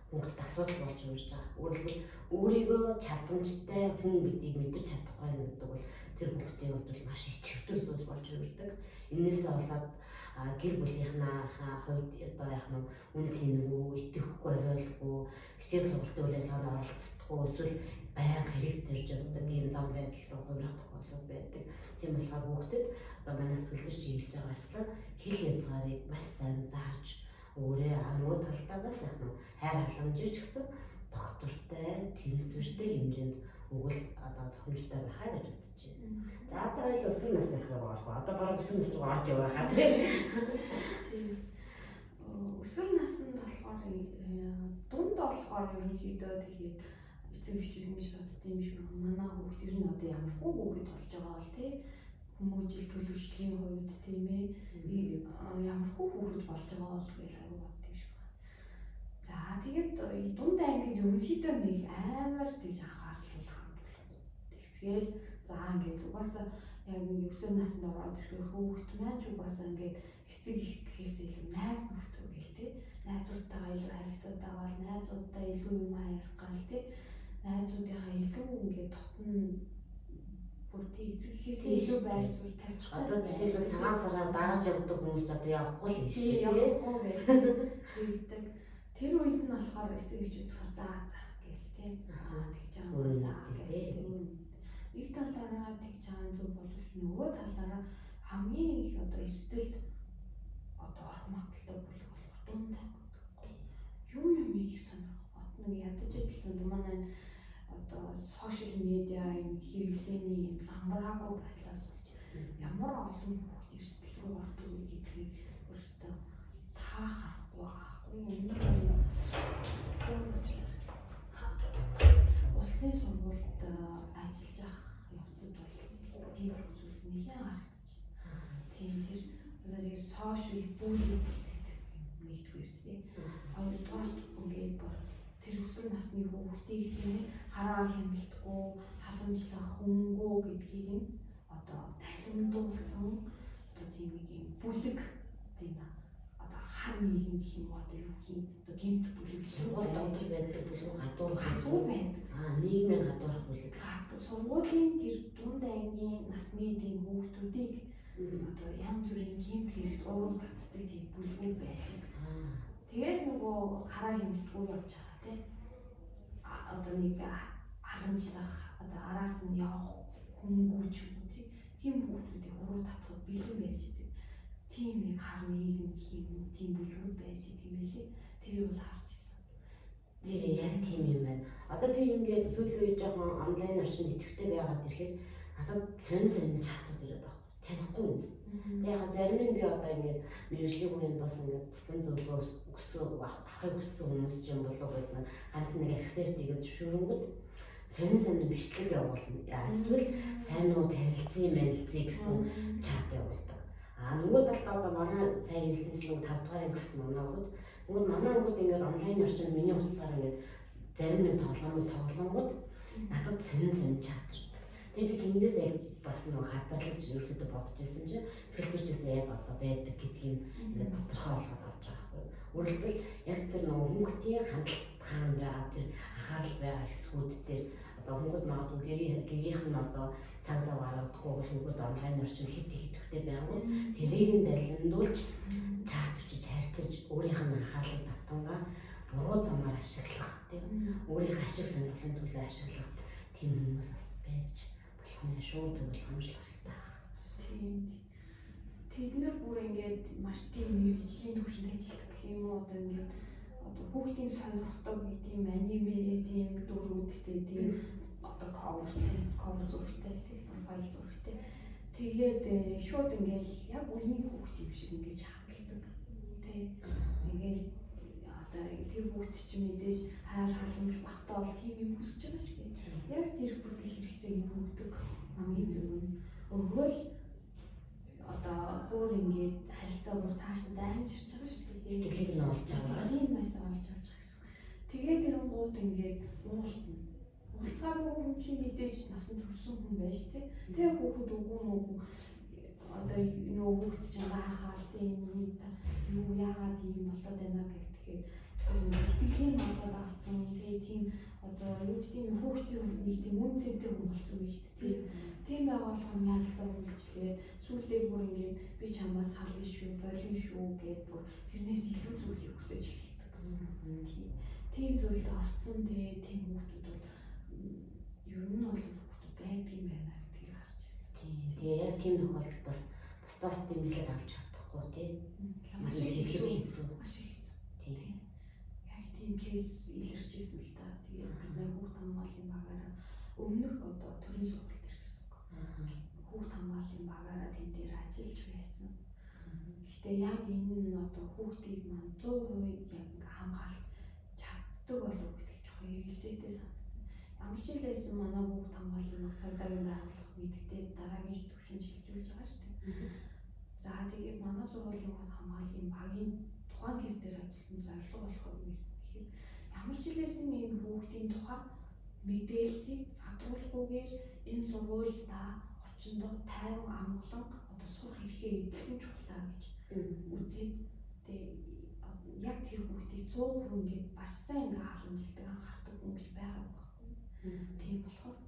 Speaker 1: хүүхдэд асуудал болж урьж байгаа. Өөрөлдвөл өөрийгөө чадамжтай хүн гэдгийг мэдэж чадахгүй гэдэг бол тэр хүүхдийн хувьд маш их чивтэр зүйл болж урьдаг. Иннээсээ болоод гэр бүлийнхнаа хувьд одоо яах нь үн цэнгүй, итгэхгүй, оройлгүй, хичээл сургалтын үйл ажиллагаанд оролцдоггүй, эсвэл байнга хэрэг төрж явдаг ийм зам байдал руу хувирах тохиолдол байдаг. Тийм болохоор хүүхдэд одоо манай сэтгэл зүйч хэлж байгаачлан хэл хязгаарыг маш сайн зааж өөрөө нөгөө талдаа бас яах нь хайр халамжийг ч гэсэн доктортой, тэнцвэртэй хэмжээнд өгвөл одоо зохимжтой байхаа гэж бодож байна. За одоо ойл өсвөр насны руу орох. Одоо баруун өсвөр нас руу орж яваа хаа тийм.
Speaker 2: Өсвөр наснд болохоор дунд болохоор ерөнхийдөө тэгээд эцэг эхчүүд ингэж бодсон юм шиг манай хүүхд ер нь одоо ямар хөө хүүхэд болж байгаа бол тий хүмүүжил төлөвшлийн хувьд тийм ээ ямар хөө хүүхэд болж байгаа бол гэж аягүй бодсон юм шиг байна. За тэгээд дунд ангид ерөнхийдөө нэг амар тийж анхаарал хандуулахгүй. Тэгсгээл за ингээд угаасаа яг нэг өсвөр наснд ороод ирэхээр хүүхэд маань ч угаасаа ингээд эцэг их гэхээс илүү найз нөхдөд гэл тий найзуудтайгаа илүү харилцаатай бол найзуудтай илүү юм ярих гал тий найзуудынхаа илүү ингээд дотн бүр тий эцэг ихээс илүү байр суурь тавьчих.
Speaker 1: Одоо жишээлбэл цагаан сараар дагаж явдаг хүмүүс ч одоо явахгүй л юм шиг тий
Speaker 2: явахгүй гэдэг. Тэр үед нь болохоор эцэг эхчүүд болохоор за гэл тий тэгж байгаа гэл нэг талаараа тэгж байгаа зүг боловч нөгөө талаараа хамгийн их одоо эрсдэлд одоо орох магадaltaй бүлэг болохоор дундаа юм их сонирхох бот нэг ядаж идэл манай одоо сошиал медиа юм хэрэглээний юм замбраагүй байдлаас болж ямар олон хүүхд эрсдэл рүү ордог гэдгийг өөрөөсөө та харахгүй аахгүй юм. Улсын сургуульд ажиллаж явах явцад бол тийм зүйл нэлээд харагдчихсан. Тийм тэр одоо яг сошиал бүлэг нэгдүгээр тийм. Хоёрдугаар ингээд бүр тэр өсвөр насны хүүхдийг тийм хараа хяналтгүй, халамжлах хөнгөө гэдгийг нь одоо тайлбарлуулсан одоо тийм нэг юм бүлэг тийм одоо хар нийгэм гэх юм одоо юу гэх юм одоо гэмт бүлэг
Speaker 1: сургууль байдаг бүлэг
Speaker 2: гадуур байдаг.
Speaker 1: Нийгмийн гадуурх бүлэг.
Speaker 2: Сургуулийн тэр дунд ангийн насны тийм хүүхдүүдийг одоо янз бүрийн гэмт хэрэгт уруу татдаг тийм бүлгүүд байдаг. Тэгэл нөгөө хараа хэмжтгүй явж байгаа тийм одоо нэг халамжлах одоо араас нь явах хөнгүүч юм тийм хүүхдүүдийг уруу татах бэлэн байж байгаа. Тийм нэг хар нийгэм гэх юм тийм бүлгүүд байж байгаа юм лээ. Тэрийг бол харж ирсэн.
Speaker 1: Тэр яг тийм юм байна. Одоо би ингээд сүүлийн үед жоохон онлайн орчинд идэвхтэй байгаад ирэхэд надад сонин чатууд ирээд байна. Танихгүй юм. Тэгээ яг зарим нь би одоо ингээд мэржлийн хүрээнд бас ингээд туслан зөвлөгөө авахыг хүссэн хүмүүс ч юм болов уу гэдэг нь ганц нэг accept хийгээд зөвшөөрөнгөд сонин бичлэг явуулна. Эсвэл сайн уу танилцъя мэлзээ гэсэн чат явуулдаг. Нөгөө талдаа одоо манай сайн хэлсэн чинь 5 дугаар ангилсан манай хүүхэд нөгөө манай хүүхэд ингээд онлайн орчинд миний утсаар ингээд зарим нэг тоглоомууд надад сонин чатардаг. Тэгээ би тэндээс яг бас нөгөө хадгалж ерөөхдөө бодож ирсэн чинь сэтгэлзүйчээс яг одоо байдаг гэдгийг ингээд тодорхой болгоод авч байгаа байхгүй. Өөрөлдвөл яг тэр нөгөө хүүхдийн хандлт хаана байгаа тэр анхаарал байгаа хэсгүүд дээр одоо хүүхэд магадгүй гэрийнх нь одоо цаг зав гаргадаггүй хүүхэд онлайн орчинд хит идэвхтэй байнгут тэрийг нь далиндуулж чат бичиж харьцаж өөрийнх нь анхаарлыг татангаа буруу замаар ашиглах тийм өөрийнхөө ашиг сонирхлын төлөө ашиглах тийм хүмүүс бас байж болох нь шүү тэгвэл хамжлах хэрэгтэй байна.
Speaker 2: Тийм. Тэд нар бүр ингээд маш тийм мэрэгжлийн төвшөнд ажилладаг гэх юм уу одоо ингээд одоо хүүхдийн сонирхдаг тийм аниме тийм дүрүүдтэй тийм одоо cover зурагтай тийм профайл зурагтай тэгээд шууд ингээд яг үеийн хүүхд юм шиг ингээд хандлагдаг тийм ингээд одоо тэр хүүхд чинь мэдээж хайр халамж багтаа бол тийм юм хүсэж байгаа шүү дээ. Яг тэр хүсэл хэрэгцээг өгдөг хамгийн зөв нь өгөөл одоо бүр ингээд харилцаа бүр цаашаа дамжирч байгаа шүү дээ.
Speaker 1: Тэглийг нь олж байгаа.
Speaker 2: Тийм маш олж авч байгаа гэсэн. Тэгээд эрэнгууд ингээд уултна. Уулзгаар нөгөө хүн чинь мэдээж насанд хүрсэн хүн байж тээ. Тэгээ хүүхэд үгүй мөгүй одоо нөгөө хүүхэд чинь гайхаад тийм юу яагаад ийм болоод байна гэх тэгэхээр итгэлийн олоод авсан. Тэгээ тийм одоо юу гэдэг нь хүүхдийн нэг тийм үн цэнтэй хүн болсон байж тээ. Тийм байгаа болохоор ялцаа үйлчлээд сүүлдээ бүр ингээд би чамаас сална шүү, болин шүү гэд бүр тэрнээс илүү зүйлийг хүсэж эхэлдэг гэсэн. Тийм зүйлд орцсон тийм хүүхдүүд бол ер нь бол хүүхдүүд байдгийн байна гэдгийг харж ирсэн.
Speaker 1: Тэгээ яг тийм тохиолдолд бас бусдаас дэмжлэг авч чадахгүй тий.
Speaker 2: Маш их
Speaker 1: хэцүү.
Speaker 2: Маш их хэцүү.
Speaker 1: Тийм.
Speaker 2: Яг тийм кейс илэрч ирсэн л та. Тэгээд бид нар хүүхд хамгааллын багаараа өмнөх одоо төрийн сургалт ирсэн. Хүүхд хамгааллын багаараа тэн дээр ажиллаж байсан. Гэхдээ яг энэ нь одоо хүүхдийг маань 100% яг ингээ хамгаалж чаддаг болов гэдэг жоохон эргэлзээтэй санагдсан. Ямар ч юм лээсэн манай хүүхд хамгааллын баг цагдаагийн байгууллага мэддээ дараагийн төвшин шилжүүлж байгаа шүү дээ. За тэгээд манай сургуулийн хүүхд хамгааллын багийн тухайн кейс дээр ажилласан зорилго болохоор юу гэсэн тэгэхээр ямар ч хэлээсэн энэ хүүхдийн тухай мэдээллийг задруулахгүйгээр энэ сургуульда орчиндөө тайван амгалан одоо сурах эрхээ эдгэн чухлаа гэж үзээд тэгээ яг тэр хүүхдийг 100% ингээд бас сайн ингээ халамжилдаг анхаардаг хүн гэж байгаагүй байхгүй. Тийм болохоор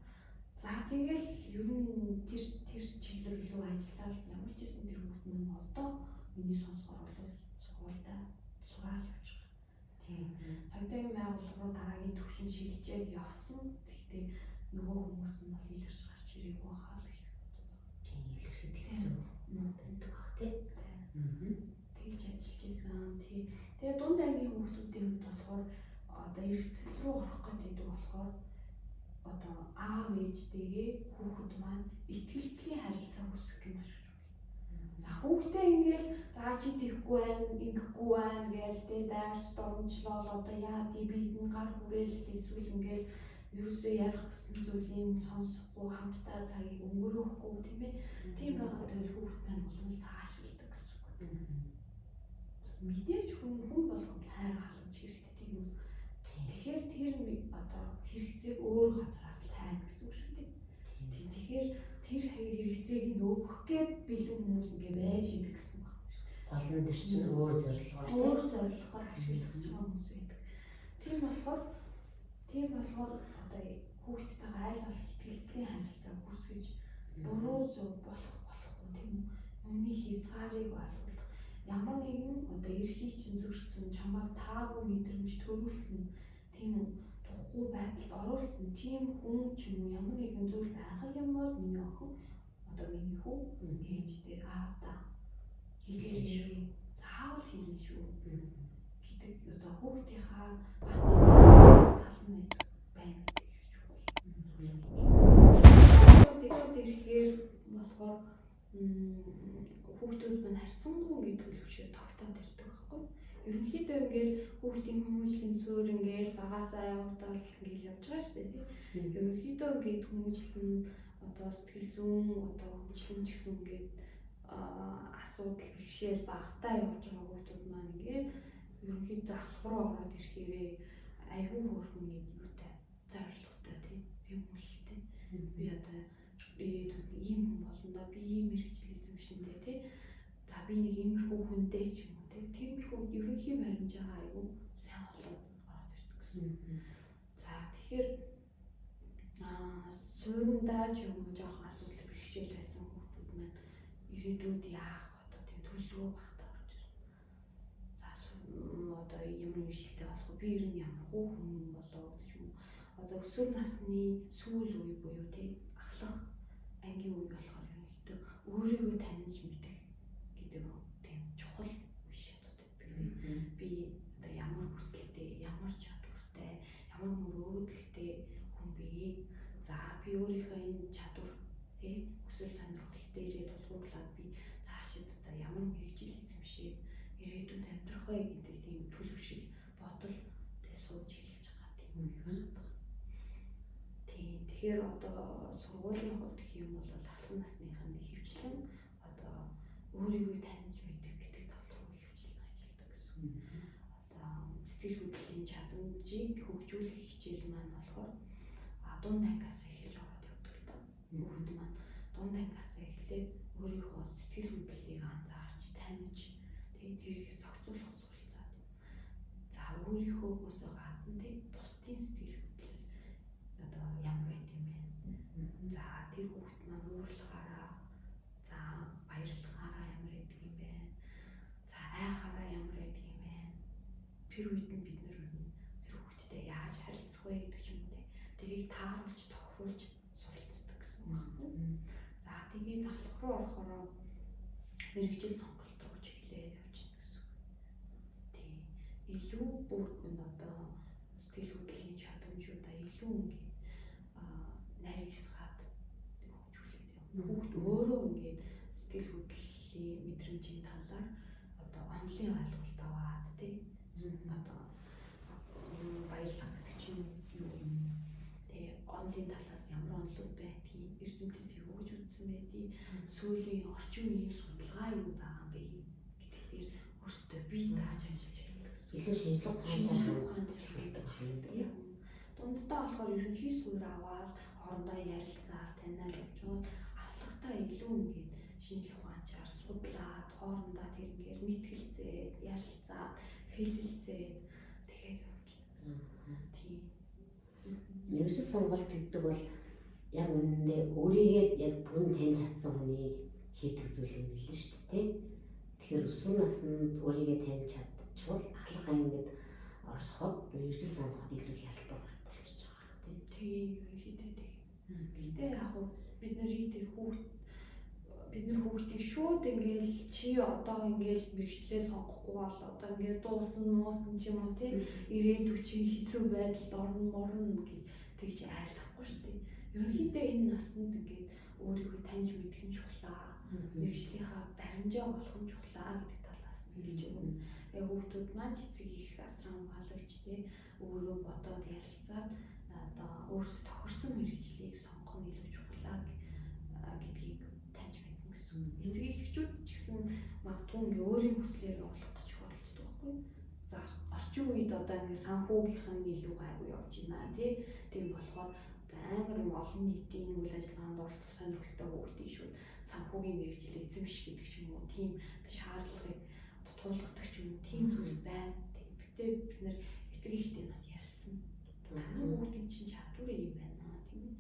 Speaker 2: за тэгэл ер нь тэр чиглэл рүү ажиллаад ямар ч гэсэн тэр хүүхд маань одоо миний сонсгоор бол сургуультай сураал явж байгаа. Тийм. Цагдаагийн байгууллага руу дараагийн төвшин шилжээд явсан. Гэхдээ нөгөө хүмүүс нь бол илэрч гарч ирээгүй хаа л гэж
Speaker 1: тийм илэрхэд хэцүү байдаг бах тий.
Speaker 2: Тэгж ажиллаж исэн. Тэгээ дунд ангийн хүүхдүүдийн хувьд болохоор одоо эрсдэл рүү орох гэдэг болохоор одоо аав ээжтэйгээ хүүхэд маань итгэлцлийн харилцаа үүсгэх юм маш чухал. За хүүхдээ ингээл за чи тэгхгүй байна, ингэхгүй байна гээл тэ дайрч дормжлол одоо яа тий биедэн гар хүрээл эсвэл ингээл ерөөсөө ярих гэсэн зүйлийг сонсохгүй хамтдаа цагийг өнгөрөөхгүй тийм ээ. Тийм байгаа тул хүүхэд маань улам цаашилдаг гэсэн үг. Мэдээж хүн болгонд хайр халамж хэрэгтэй тийм үү. Тэгэхээр тэр одоо хэрэгцээг өөр газараас л хайна гэсэн үг шүү дээ. Тэгэхээр тэр хэрэгцээг нь өгөх гээд бэлэн хүмүүс ингээ байж идэг гэсэн үг байна шүү.
Speaker 1: Гол нь тэр чинь өөр зорилгоор
Speaker 2: ашиглах байгаа хүмүүс байдаг. Тийм болохоор одоо хүүхдтэйгээ аль болох итгэлцлийн харилцаа үүсгэж буруу зөв болохгүй тийм үү. Өмнө хязгаарыг ойлгох. Ямар нэгэн одоо эрхийг чинь зөрчсөн чамайг таагүй мэдрэмж төрүүлсэн тийм үү. Тухгүй байдалд оруулсан тийм хүн ч юм уу ямар нэгэн зүйл байх юм бол миний охин одоо миний хүү ээжтэй аавда хэлээ. Заавал хэлнэ шүү гэдэг одоо хүүхдийнхаа тал нь байна гэж чухал. Тэгэхээр болохоор хүүхдүүд маань харьцангуй ингээд төлөвшөө тогтоод ирдэг байхгүй. Ерөнхийдөө ингээд хүүхдийн хүмүүжлийн суурь ингээд багасаа явагдал ингээд явж байгаа шүү дээ тийм. Ерөнхийдөө ингээд хүмүүжлэн одоо сэтгэл зүйн одоо хөгжлөн ч гэсэн ингээд асуудал бэрхшээл багтаа явж байгаа хүүхдүүд маань ингээд ерөнхийдөө ахлах руу ороод ирэхээрээ айгүй хөөрхөн юутай зорилготой тийм хүлэлтэй. Би одоо ирээдүйд ийм хүн болно да би ийм мэрэгжил эзэмшинтэй тий. За би нэг иймэрхүү хүнтэй ч юм уу тий. Тиймэрхүү ерөнхий баримжаагаа айгүй сайн болоод ороод ирдэг гэсэн. За тэгэхээр суурьндаа ч юм уу жоохон асуудал бэрхшээл байсан хүмүүс маань ирээдүйд яах одоо тийм төлөвлөгөө багтаа орж ирнэ. За одоо ямар мэрэгчлээ болох би ер нь ямар хүн болоо гэж юм. Одоо өсвөр насны сүүл үе буюу тий ахлах ангийн үе болохоор ерөнхийдөө өөрийгөө таньж мэдэх гэдэг тийм чухал үе шатууд байдаг. Би одоо ямар хүсэлтэй, ямар чадвартай, ямар мөрөөдөлтэй хүн бэ? За би өөрийнхөө энэ чадвар тий хүсэл сонирхол дээрээ тулгуурлаад би цаашид за ямар мэрэгжил эзэмшээ ирээдүйд амьдрах вэ гэдэг тийм төлөвшил бодол тий сууж эхэлж байгаа тийм үе байна. Тэгэхээр одоо сургуулийн хувьд гэх юм бол ахлах насныхын хөвчлэн одоо өөрийгөө таньж мэдэх гэдэг тал руу хөвчлэн ажилладаг гэсэн. Одоо сэтгэл хөдлөлийн чадамжийг хөгжүүлэх хичээл маань болохоор дунд ангиас эхэлж ороод явдаг л да. Хүүхэд маань дунд ангиас эхлээд өөрийнхөө сэтгэл хөдлөлийг анзаарч таньж тэрийг зохицуулах суралцаад. За өөрийнхөө гадна бусдын сэтгэл хөдлөл тэр үед нь бид нэр тэр хүүхдтэй яаж харилцах вэ гэдэг ч юм уу те. Тэрийг тааруулж тохируулж суралцдаг гэсэн үг байна. За тэгээд ахлах руу орохороо мэрэгжил сонголт руу чиглээд явчихна гэсэн үг. Тийм. Илүү бүр одоо сэтгэл хөдлөлийн чадамжуудаа илүү ингээд нарийсгаад хөгжүүлээд явна. Хүүхд өөрөө ингээд сэтгэл хөдлөлийн мэдрэмжийн талаар одоо онлын ойлголт аваад тий. Одоо баярлах гэдэг чинь юу юм? Тэгээ онлын талаас ямар онолууд байдгийг, эрдэмтэд юу гэж үзсэн байдгийг, сүүлийн орчин үеийн судалгаа юу байгаа юм бэ гэдэг дээр өөрсдөө бие дааж ажиллаж эхэлдэг.
Speaker 1: Илүү шинжлэх ухаанд
Speaker 2: ажилладаг. Дунддаа болохоор ерөнхий суурь аваад хоорондоо ярилцаад таниал явуулж авлахтаа илүү ингээд шинжлэх ухаанчаар судлаад хоорондоо тэр ингээд мэтгэлцээд ярилцаад хэлэлцээд тэгээд явуулж. Тийм.
Speaker 1: Мэргэжил сонголт гэдэг бол яг үнэндээ өөрийгөө яг бүн таньж чадсан хүний хийдэг зүйл юм билээ шүү дээ. Тэгэхээр өсвөр наснд өөрийгөө таньж чадчихвал ахлах ангид ороход мэргэжил сонгоход илүү хялбар болчихж байгаа хэрэг
Speaker 2: тийм. Ерөнхийдөө тийм. Гэтэ яг бид нарыг тэр бид нар хүүхдийг шууд ингээл чи одоо ингээл мэргэжлээ сонгохгүй бол одоо ингээд дуусан ч юм уу тий ирээдүйн чинь хэцүү байдалд орно гэж тэгж айлахгүй шүү дээ. Ерөнхийдөө энэ наснд ингээд өөрийгөө таньж мэдэх нь чухлаа. Мэргэжлийнхаа баримжаа болох нь чухлаа гэдэг талаас нь хэлж өгнө. Яг хүүхдүүд маань эцэг их асран хамгаалагч тий өөрөө бодоод ярилцаад одоо өөрсдөө тохирсон мэргэжлийг сонгох нь илүү чухлаа гэдгийг таньж мэднэ гэсэн. Эцэг эхчүүд ч гэсэн магадгүй ингээ өөрийн хүслээр явуулах гэж оролддог байхгүй. За орчин үед одоо ингээ санхүүгийнх нь илүү гайгүй явж байна тий. Тийм болохоор амар олон нийтийн үйл ажиллагаанд оролцох сонирхолтой хүүхдийг шууд санхүүгийн мэргэжил эзэмших гэдэг ч юм уу тийм шаардлагыг туулгадаг ч юм уу тийм зүйл байна. Тэгтээ бид нэр эцэг эхтэй бас ярилцсан. Таны хүүхдийн чинь чадвар юм байна тийм ээ.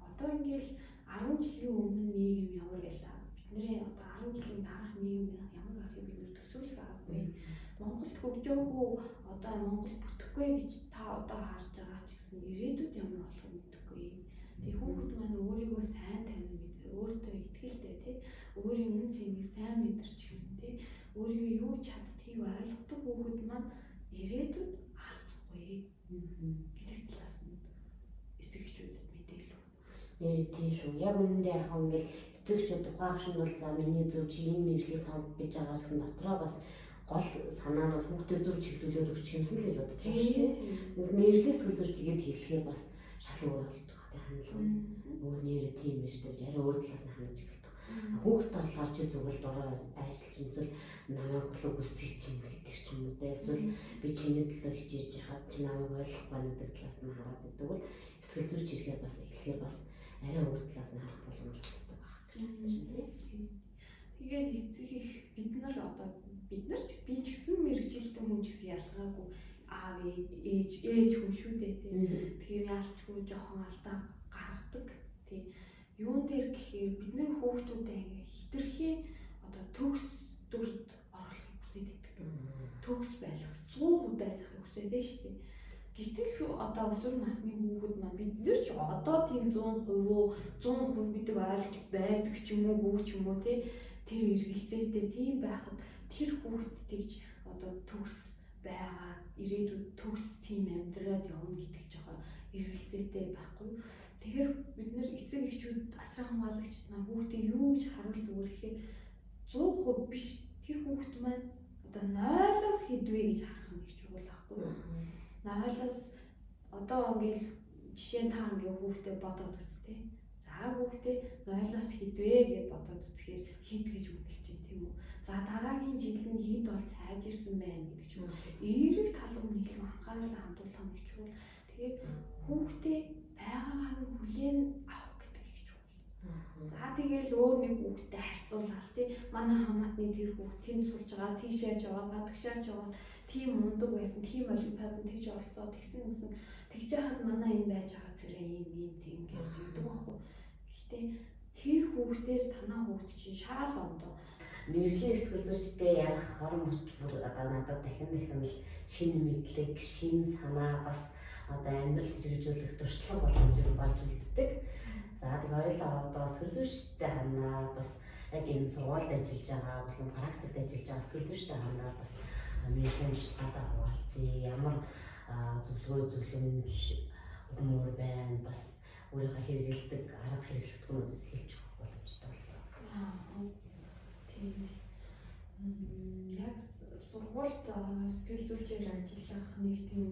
Speaker 2: Одоо ингээл 10 жилийн өмнө нийгэм ямар байлаа. Бидний одоо 10 жилийн дараах нийгэм ямар байхыг бид нэр төсөөлөх аргагүй. Монголд хөгжөөгүй одоо Монгол бүтэхгүй гэж та одоо харж байгаа ч гэсэн ирээдүйд ямар болох мэдхгүй. Тэгээ хүүхэд маань өөрийгөө сайн таних мэдээ, өөртөө итгэлтэй тий, өөрийн үн цэнийг сайн мэдэрч гисэн тий, өөрийгөө юу чаддгийг ойлгодог хүүхэд маань ирээдүйд алдахгүй гэдэг талаас нь эцэг эхчүүдэд мэдээлэл өгнө.
Speaker 1: Тийм шүү. Яг үнэндээ яг ингээл эцэгчүүд ухаагч нь бол за миний зөв чи энэ мэргэжлийг сонгох гэж байгаа гэсэн дотроо бас гол санаа нь бол хүүхдэд зөв чиглүүлээд өгч юмсан л гэж бодож байгаа шүү дээ. Мэргэжлээс төлөвлөж тэгээд хэлэхээр бас шал өөр болдог. Хандлага өөр нэрээ тийм биш үү? Арай өөр талаас нь хандж эхэлдэг. Хүүхдээ болохоор чи зүгээр дураа ажиллаж эсвэл намайг болов үсгий чинь гэдэг ч юм уу те. Эсвэл би чиний төлөө хичээж яхад чи намайг ойлгохгүй гэдэг талаас нь хараад байдаг бол сэтгэл зүйч ирэхээр бас эхлэхээр бас арай өөр талаас нь харах боломж олгодог байх гэж байна тийм.
Speaker 2: Тэгээд эцэг их бид нар ч би ч гэсэн мэргэжилтэн хүн ч гэсэн ялгаагүй аав ээж хүн шүү дээ тийм. Тэгэхээр яалтчгүй жоохон алдаа гаргадаг тийм. Юун дээр гэхээр бид нар хүүхдүүдээ ингээ хитрхээ одоо төгс дүрд оруулахыг хүсэж байдаг. Төгс байх 100% байхыг хүсэж дээ шүү дээ. Гэтэл одоо өсвөр насны хүүхэд маань бид нар ч одоо тийм 100% гэдэг ойлголт байдаг ч юм уу ч юм уу тий. Тэр эргэлзээтэй тийм байхад тэр хүүхдтэйж одоо төгс байгаа ирээдүйд төгс тийм амьдраад явна гэдэг жоохон эргэлзээтэй байхгүй. Тэгэхээр бид нар эцэг эхчүүд асран хамгаалагч нар хүүхдээ юу гэж харуул зүгээр гэхээр 100% биш тэр хүүхэд маань одоо 0-аас хэдвэ гэж харах нь их чухал байхгүй. 0-аас одоо ингээл жишээ та ингээ хүүхдээ бодоод үзтээ. За хүүхдээ 0-аас хэдвэ гэж бодоод үзэхээр хэд гэж үнэлж чинь тийм үү. За дараагийн жилд нь хэд бол сайжирсан байна гэдэг ч юм уу. Эерэг тал руу илүү анхаарлаа хандуулах нь чухал. Тэгээд хүүхдээ байгаагаар нь хүлээн авах гэдэг их чухал. За тэгээл өөр нэг хүүхдтэй харьцуулаад тий манай хамаатны тэр хүүхд тэнд сурж байгаа, тийшээж яваад, гадагшаач яваад тийм мундаг байсан, тийм олимпиадад тэгж оролцоод тэгсэн тэгж яхад манай энэ байж байгаа зэрэг ийм тийм гэж хэлдэг байхгүй. Гэхдээ тэр хүүхдээс танаа хүүхд чинь шаал ондоо
Speaker 1: мэргэжлийн сэтгэл зүйчтэй ярих хорон бүч бүр одоо надад дахин л шинэ мэдлэг, шинэ санаа бас одоо амьдралд хэрэгжүүлэх туршлага боломжийг болж үлддэг. За тэгээ хоёулаа одоо сэтгэл зүйчтэй хандаад бас яг энэ сургуульд ажиллаж байгаа болон практикт ажиллаж байгаа сэтгэл зүйчтэй хандаад бас мэргэжлийн туршлагаасаа хуваалцъя. Ямар зөвлөмж өгмөр байна. Бас өөрийнхөө хэрэгэлдэг арга хэрэглэгдэхүүнүүдээс хэлж өгөх боломжтой боллоо.
Speaker 2: Тийм. Яг сургуульд сэтгэл зүйчээр ажиллах нэг тийм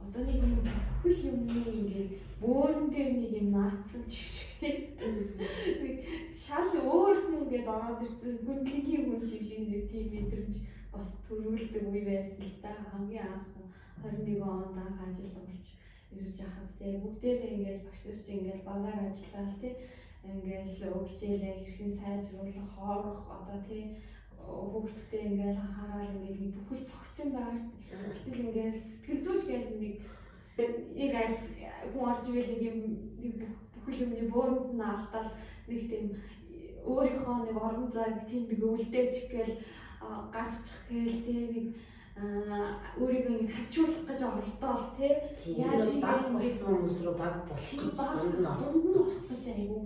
Speaker 2: одоо нэг юм бүхэл юмны ингээд бөөрөн дээр нэг юм наацсан шиг тийм. Нэг шал өөр хүн гээд ороод ирсэн гүнлэгийн хүн шиг нэг тийм мэдрэмж бас төрүүлдэг үе байсан л да. Хамгийн анх 21 онд анх ажил орж ирж яхад тийм бүгдээрээ ингээд багш нар чинь ингээд багаар ажиллаа тийм. Ингээд өгчээлээ хэрхэн сайжруулах, хоорох одоо тийм хүүхдтэй ингээд анхаарал ингээд нэг бүхэл цогцсон байгаа шүү дээ. Гэтэл ингээд сэтгэл зүйч гэдэг нэг хүн орж ирээд нэг юм нэг бүхэл юмны бөөрөнд нь алдаад нэг тийм өөрийнхөө нэг орон зайг тэмдэг өвлдөөч гээл гаргачих гээл тийм нэг өөрийгөө нэг хавчуулах гэж оролдоол тийм яаж
Speaker 1: баг болсон хүмүүс рүү баг болох гэж дунд нь
Speaker 2: оролдож айгу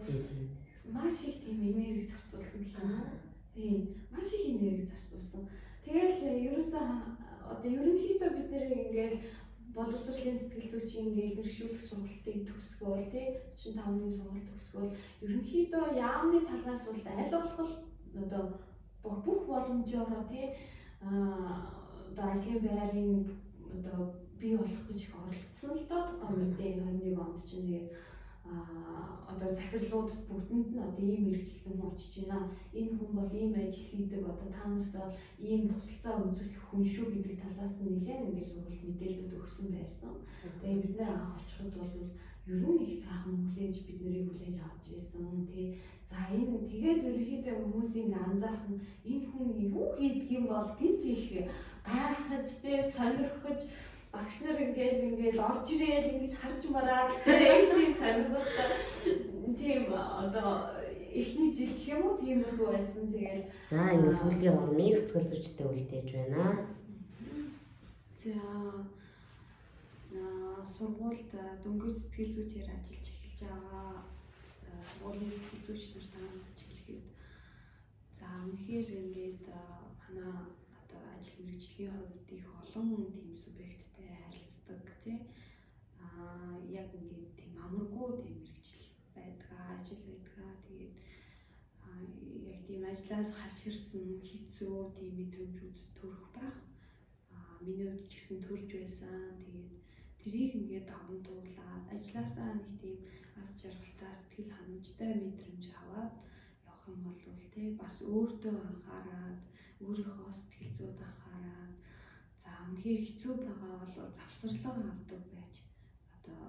Speaker 2: маш их тийм энерги зарцуулсан гэх юм. Тийм маш их энерги зарцуулсан. Тэгэл ерөөсөө одоо ерөнхийдөө бид нэр ингээд боловсролын сэтгэл зүйчийн ингээд мэргэжүүлэх сургалтыг төгсгөөл тий 45-ны сургалт төгсгөөл ерөнхийдөө яамны талаас бол аль болох одоо бүх боломжоор тий одоо ажлын байрын одоо бий болох гэж их оролцсон л доо тухайн үедээ 21 онд чинь нэг одоо захирлуудад бүгдэнд нь одоо ийм мэргэжлэн очиж байна. Энэ хүн бол ийм ажил хийдэг. Одоо та нарт ийм тусалцаа үзүүлэх хүн шүү гэдэг талаас нь нэлээд ингээд сургалт мэдээлэлүүд өгсөн байсан. Тэгээ бид нэр анх очиход бол ер нь их сайхан хүлээж бид нарыг хүлээж авч байсан. Тий. За энэ тэгээд ерөнхийдөө хүмүүсийн анзаарах нь энэ хүн юу хийдэг юм бол гэж их гайхаж тий сонирхож багш нар ингээд орж ирээл ингэж харж мараад их тийм сонирхолтой тийм одоо эхний жил гэх юм уу тиймэрхүү байсан. Тэгээд
Speaker 1: за ингэ сүүлийн ормыг сэтгэл зүйчтэй үлдээж байна.
Speaker 2: За сургуульд дөнгөж сэтгэл зүйчээр ажиллаж эхэлж байгаа сургуулийн сэтгэл зүйч нартай хамтарч эхлэхэд за үнэхээр ингээд манай одоо ажил мэргэжлийн хувьд их олон тийм субъекттэй харилцдаг тийм яг ингээд тийм амаргүй тийм мэргэжил байдгаа ажил байдгаа тэгээд яг тийм ажлаас хашгирсан хэцүү тийм мэдрэмжүүд төрөх байх миний хувьд ч гэсэн төрж байсан тэгээд тэрийг ингээд давамтуулаад ажилласаа нэг тийм аз жаргалтай сэтгэл ханамжтай мэдрэмж аваад явах юм бол тий бас өөртөө анхаарад өөрийнхөө сэтгэл зүйд анхаарад за үнэхээр хэцүү байгаа бол завсарлага авдаг байж одоо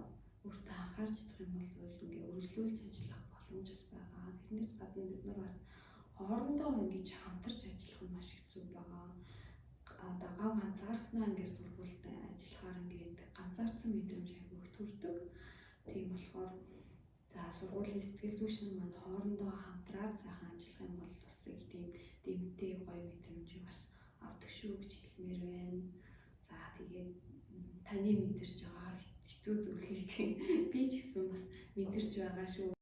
Speaker 2: өөртөө анхаарч чадах юм бол ингээ өргөжлүүлж ажиллах боломж бас байгаа. Тэрнээс гадна бид нар бас хоорондоо ингэж хамтарч ажиллах нь маш хэцүү байгаа. Одоо гав ганцаархнаа ингээ сургуульд ажиллахаар ингээд ганцаардсан мэдрэмж айгүй их төрдөг. Тийм болохоор за сургуулийн сэтгэл зүйч нар манд хоорондоо хамтраад сайхан ажиллах юм бол бас их тийм дэмтэй гоё мэдрэмж бас авдаг шүү гэж хэлмээр байна. За тэгээд таны мэдэрч байгаа хэцүү зүйлийг би ч гэсэн бас мэдэрч байгаа шүү.